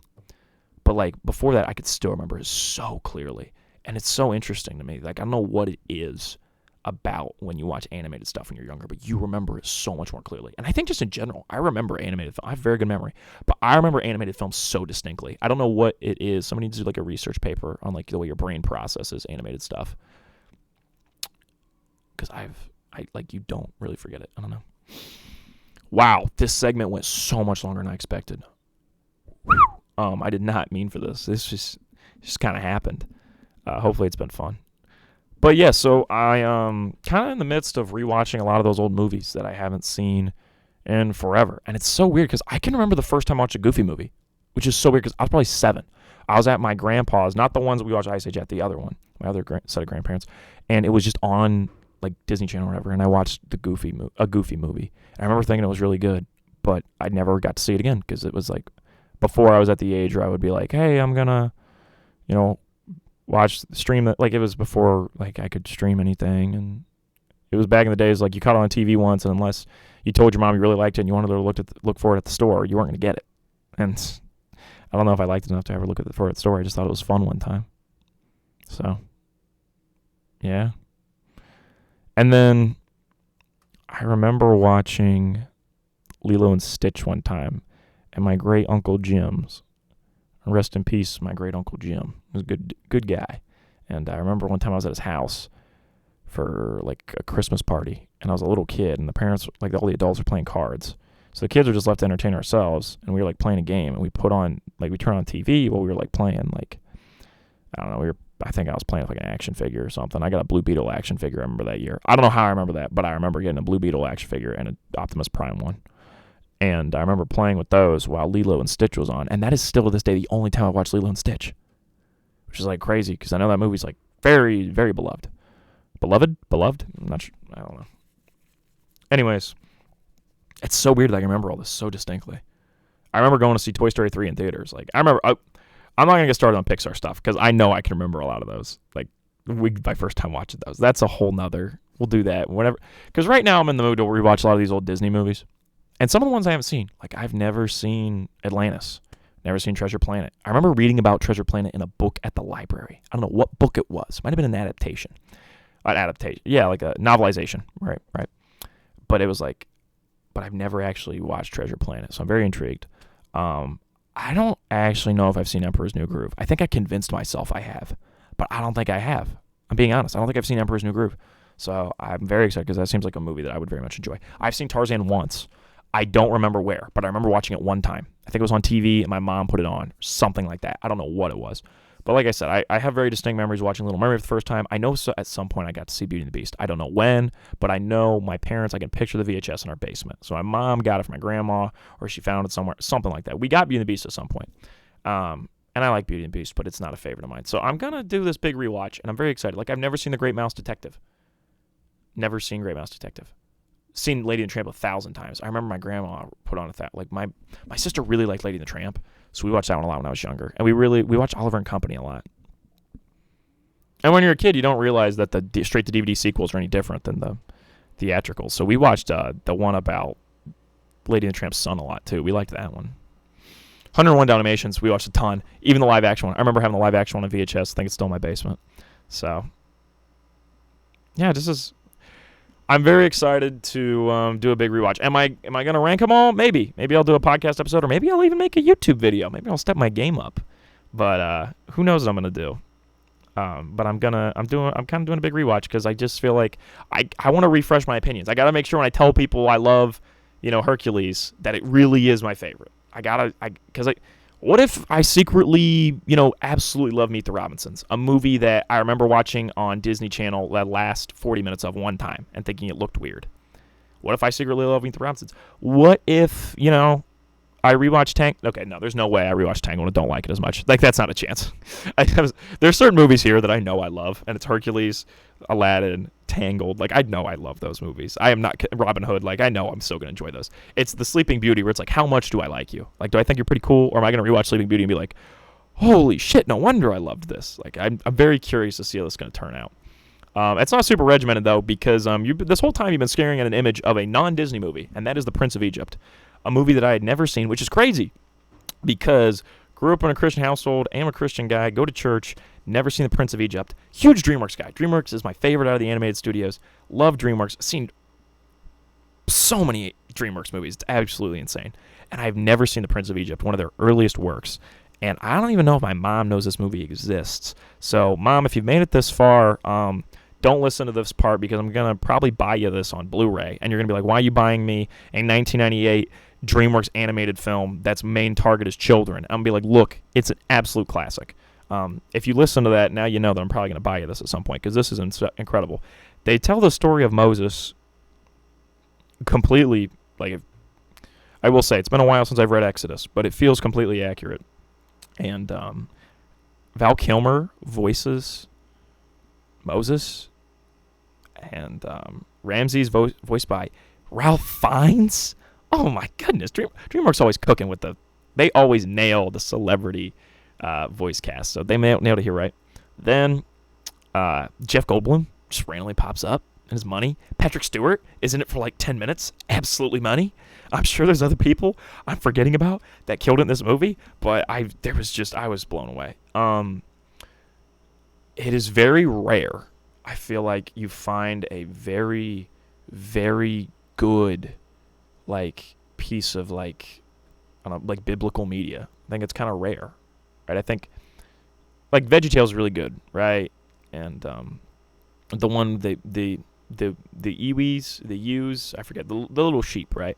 But like before that, I could still remember it so clearly. And it's so interesting to me. Like, I don't know what it is about when you watch animated stuff when you're younger, but you remember it so much more clearly. And I think just in general, I remember animated film. I have very good memory, but I remember animated films so distinctly. I don't know what it is. Somebody needs to do like a research paper on like the way your brain processes animated stuff. Because I like, you don't really forget it. I don't know. Wow, this segment went so much longer than I expected. I did not mean for this. This just kind of happened. Hopefully it's been fun. But yeah, so I kind of in the midst of rewatching a lot of those old movies that I haven't seen in forever. And it's so weird because I can remember the first time I watched a Goofy movie, which is so weird because I was probably 7. I was at my grandpa's, not the ones that we watched Ice Age at, the other one, my other set of grandparents. And it was just on like Disney Channel or whatever, and I watched a Goofy movie. And I remember thinking it was really good, but I never got to see it again because it was like, before I was at the age where I would be like, hey, I'm gonna, stream it. Like, it was before like I could stream anything, and it was back in the days like you caught it on TV once, and unless you told your mom you really liked it and you wanted her to look for it at the store, you weren't gonna get it. And I don't know if I liked it enough to ever look for it at the store. I just thought it was fun one time. So yeah. And then I remember watching Lilo and Stitch one time. And my great uncle Jim's, rest in peace, my great uncle Jim, was a good guy. And I remember one time I was at his house for like a Christmas party, and I was a little kid, and the parents, like all the adults, were playing cards. So the kids were just left to entertain ourselves, and we were like playing a game, and we turned on TV while we were like playing, like, I don't know, I think I was playing with like an action figure or something. I got a Blue Beetle action figure, I remember that year. I don't know how I remember that, but I remember getting a Blue Beetle action figure and an Optimus Prime one. And I remember playing with those while Lilo and Stitch was on. And that is still to this day the only time I watched Lilo and Stitch. Which is like crazy because I know that movie's like very, very beloved. Beloved? I'm not sure. I don't know. Anyways, it's so weird that I can remember all this so distinctly. I remember going to see Toy Story 3 in theaters. Like, I'm not going to get started on Pixar stuff because I know I can remember a lot of those. Like, my first time watching those. That's a whole nother. We'll do that whenever. Because right now I'm in the mood to rewatch a lot of these old Disney movies. And some of the ones I haven't seen, like I've never seen Atlantis, never seen Treasure Planet. I remember reading about Treasure Planet in a book at the library. I don't know what book it was. Might have been an adaptation. Yeah, like a novelization. Right. But it was like, but I've never actually watched Treasure Planet, so I'm very intrigued. I don't actually know if I've seen Emperor's New Groove. I think I convinced myself I have, but I don't think I have. I'm being honest. I don't think I've seen Emperor's New Groove. So I'm very excited because that seems like a movie that I would very much enjoy. I've seen Tarzan once. I don't remember where, but I remember watching it one time. I think it was on TV and my mom put it on, something like that. I don't know what it was. But like I said, I have very distinct memories watching Little Mermaid for the first time. I know at some point I got to see Beauty and the Beast. I don't know when, but I know my parents, I can picture the VHS in our basement. So my mom got it from my grandma, or she found it somewhere, something like that. We got Beauty and the Beast at some point. And I like Beauty and the Beast, but it's not a favorite of mine. So I'm going to do this big rewatch, and I'm very excited. Like, I've never seen The Great Mouse Detective. Never seen Great Mouse Detective. Seen Lady and the Tramp 1,000 times. I remember my grandma put on like my sister really liked Lady and the Tramp, so we watched that one a lot when I was younger. And we watched Oliver and Company a lot. And when you're a kid, you don't realize that the straight to DVD sequels are any different than the theatricals. So we watched the one about Lady and the Tramp's son a lot too. We liked that one. 101 Dalmatians, we watched a ton. Even the live action one. I remember having the live action one on VHS. I think it's still in my basement. So yeah, I'm very excited to do a big rewatch. Am I gonna rank them all? Maybe I'll do a podcast episode, or maybe I'll even make a YouTube video. Maybe I'll step my game up. But who knows what I'm gonna do? But I'm kind of doing a big rewatch because I just feel like I want to refresh my opinions. I gotta make sure when I tell people I love, Hercules, that it really is my favorite. What if I secretly, absolutely love Meet the Robinsons, a movie that I remember watching on Disney Channel that last 40 minutes of one time and thinking it looked weird? What if I secretly love Meet the Robinsons? What if, I rewatch Tank? Okay, no, there's no way I rewatch Tangled and don't like it as much. Like, that's not a chance. There's certain movies here that I know I love, and it's Hercules, Aladdin, Tangled. Like, I know I love those movies. I am not Robin Hood. Like, I know I'm still going to enjoy those. It's the Sleeping Beauty where it's like, how much do I like you? Like, do I think you're pretty cool, or am I going to rewatch Sleeping Beauty and be like, holy shit, no wonder I loved this. Like, I'm very curious to see how this is going to turn out. It's not super regimented, though, because this whole time you've been staring at an image of a non-Disney movie, and that is The Prince of Egypt. A movie that I had never seen, which is crazy because grew up in a Christian household, am a Christian guy, go to church, never seen The Prince of Egypt. Huge DreamWorks guy. DreamWorks is my favorite out of the animated studios. Love DreamWorks. Seen so many DreamWorks movies. It's absolutely insane. And I've never seen The Prince of Egypt, one of their earliest works. And I don't even know if my mom knows this movie exists. So, Mom, if you've made it this far, don't listen to this part because I'm going to probably buy you this on Blu-ray. And you're going to be like, why are you buying me a 1998 DreamWorks animated film that's main target is children? I'm going to be like, look, it's an absolute classic. If you listen to that, now you know that I'm probably going to buy you this at some point because this is incredible. They tell the story of Moses completely, like, I will say, it's been a while since I've read Exodus, but it feels completely accurate. And Val Kilmer voices Moses, and Ramses voiced by Ralph Fiennes. Oh my goodness, DreamWorks always cooking with they always nail the celebrity voice cast, so they nailed it here, right? Then Jeff Goldblum just randomly pops up and his money. Patrick Stewart is in it for like 10 minutes, absolutely money. I'm sure there's other people I'm forgetting about that killed it in this movie, but I was blown away. It is very rare. I feel like you find a very, very good, like, piece of, like, I don't know, like biblical media. I think it's kind of rare, right? I think, like, VeggieTales is really good, right? And the one the Ewees, the U's, I forget the little sheep, right?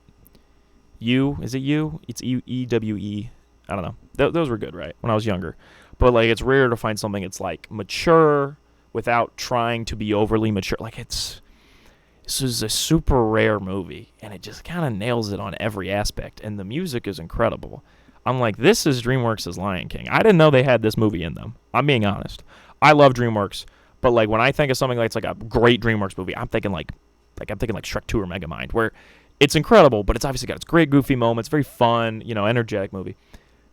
Is it you? It's EWE. I don't know. Those were good, right? When I was younger. But, like, it's rare to find something that's, like, mature without trying to be overly mature. Like, this is a super rare movie, and it just kind of nails it on every aspect. And the music is incredible. I'm like, this is DreamWorks' Lion King. I didn't know they had this movie in them. I'm being honest. I love DreamWorks, but, like, when I think of something that's like a great DreamWorks movie, I'm thinking like Shrek 2 or Megamind, where it's incredible, but it's obviously got its great goofy moments, very fun, energetic movie.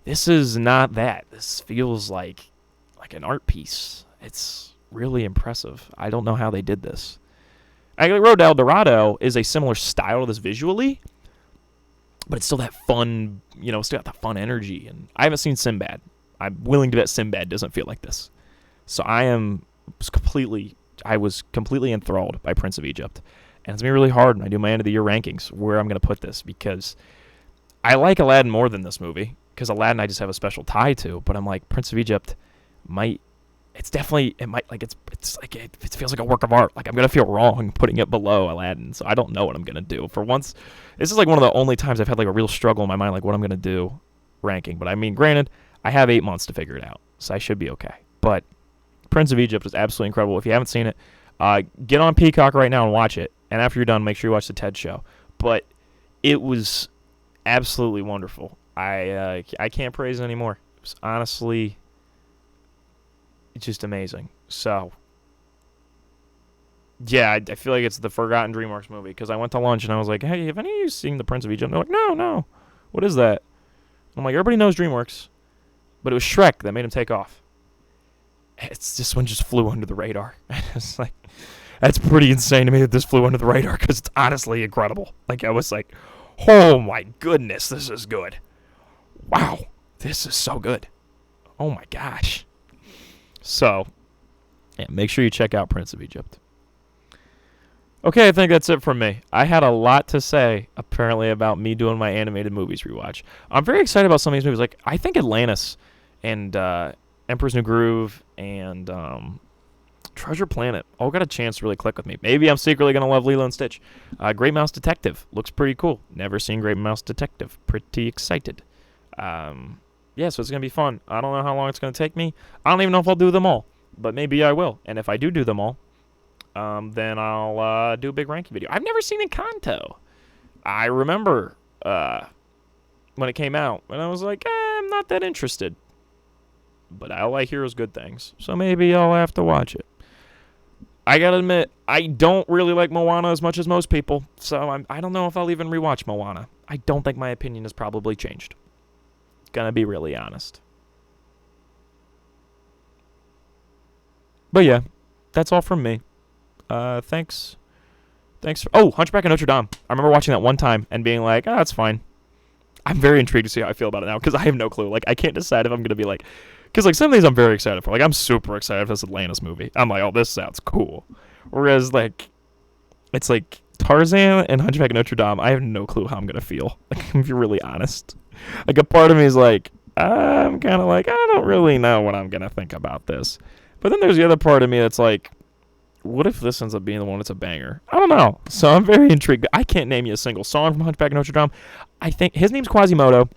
This is not that. This feels like an art piece. It's really impressive. I don't know how they did this. Road to El Dorado is a similar style to this visually, but it's still that fun, still got that fun energy. And I haven't seen Sinbad. I'm willing to bet Sinbad doesn't feel like this. So I was completely enthralled by Prince of Egypt. And it's going to be really hard when I do my end of the year rankings where I'm going to put this because I like Aladdin more than this movie. because Aladdin I just have a special tie to, but I'm like, Prince of Egypt might, it's definitely, it might, like, it's like, it feels like a work of art. Like, I'm going to feel wrong putting it below Aladdin, so I don't know what I'm going to do. For once, this is like one of the only times I've had like a real struggle in my mind, like what I'm going to do ranking. But I mean, granted, I have 8 months to figure it out, so I should be okay. But Prince of Egypt is absolutely incredible. If you haven't seen it, get on Peacock right now and watch it. And after you're done, make sure you watch the TED Show. But it was absolutely wonderful. I can't praise it anymore. It was honestly just amazing. So, yeah, I feel like it's the forgotten DreamWorks movie, because I went to lunch and I was like, hey, have any of you seen The Prince of Egypt? And they're like, no. What is that? I'm like, everybody knows DreamWorks, but it was Shrek that made him take off. This one just flew under the radar. It's like, that's pretty insane to me that this flew under the radar, because it's honestly incredible. Like, I was like, oh my goodness, this is good. Wow, this is so good. Oh my gosh. So, yeah, make sure you check out Prince of Egypt. Okay, I think that's it from me. I had a lot to say, apparently, about me doing my animated movies rewatch. I'm very excited about some of these movies. Like, I think Atlantis and Emperor's New Groove and Treasure Planet all got a chance to really click with me. Maybe I'm secretly going to love Lilo and Stitch. Great Mouse Detective looks pretty cool. Never seen Great Mouse Detective. Pretty excited. Yeah, so it's going to be fun. I don't know how long it's going to take me. I don't even know if I'll do them all, but maybe I will. And if I do them all, then I'll do a big ranking video. I've never seen Encanto. I remember when it came out, and I was like, I'm not that interested. But all I hear is good things, so maybe I'll have to watch it. I gotta admit, I don't really like Moana as much as most people, so I don't know if I'll even rewatch Moana. I don't think my opinion has probably changed. Gonna be really honest. But yeah, that's all from me. Thanks for, Hunchback of Notre Dame. I remember watching that one time and being like, that's fine. I'm very intrigued to see how I feel about it now, because I have no clue. Like, I can't decide if I'm gonna be like, because like some of these I'm very excited for. Like, I'm super excited for this Atlantis movie. I'm like, oh, this sounds cool. Whereas like, it's like Tarzan and Hunchback of Notre Dame, I have no clue how I'm gonna feel. Like, if you're really honest, like a part of me is like, I'm kind of like, I don't really know what I'm gonna think about this. But then there's the other part of me that's like, what if this ends up being the one that's a banger? I don't know. So I'm very intrigued. I can't name you a single song from Hunchback of Notre Dame. I think his name's Quasimodo.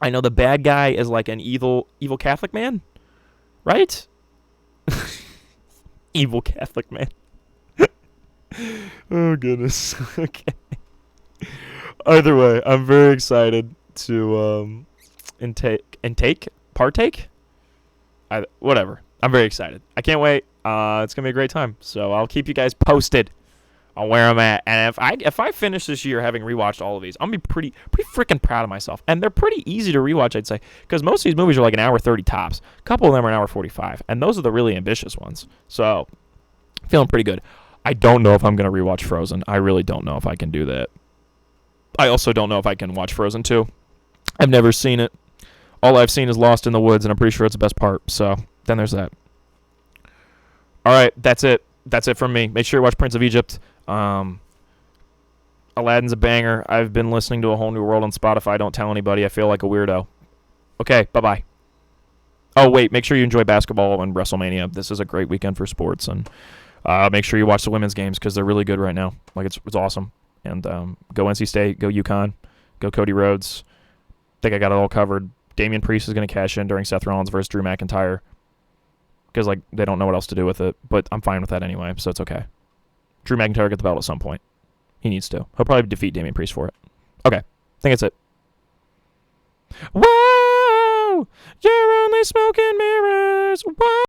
I know the bad guy is like an evil Catholic man, right? Evil Catholic man. Oh, goodness. Okay. Either way, I'm very excited to partake. Whatever. I'm very excited. I can't wait. It's gonna be a great time. So I'll keep you guys posted on where I'm at. And if I finish this year having rewatched all of these, I'm gonna be pretty freaking proud of myself. And they're pretty easy to rewatch, I'd say, because most of these movies are like an hour 30 tops. A couple of them are an hour 45, and those are the really ambitious ones. So feeling pretty good. I don't know if I'm gonna rewatch Frozen. I really don't know if I can do that. I also don't know if I can watch Frozen 2. I've never seen it. All I've seen is Lost in the Woods, and I'm pretty sure it's the best part. So then there's that. All right, that's it. That's it from me. Make sure you watch Prince of Egypt. Aladdin's a banger. I've been listening to A Whole New World on Spotify. Don't tell anybody. I feel like a weirdo. Okay, bye-bye. Oh, wait, make sure you enjoy basketball and WrestleMania. This is a great weekend for sports. And make sure you watch the women's games, because they're really good right now. Like, it's awesome. And go NC State, go UConn, go Cody Rhodes. I think I got it all covered. Damian Priest is going to cash in during Seth Rollins versus Drew McIntyre, because like they don't know what else to do with it. But I'm fine with that anyway, so it's okay. Drew McIntyre will get the belt at some point. He needs to. He'll probably defeat Damian Priest for it. Okay, I think that's it. Whoa, you're only smoking mirrors. Whoa.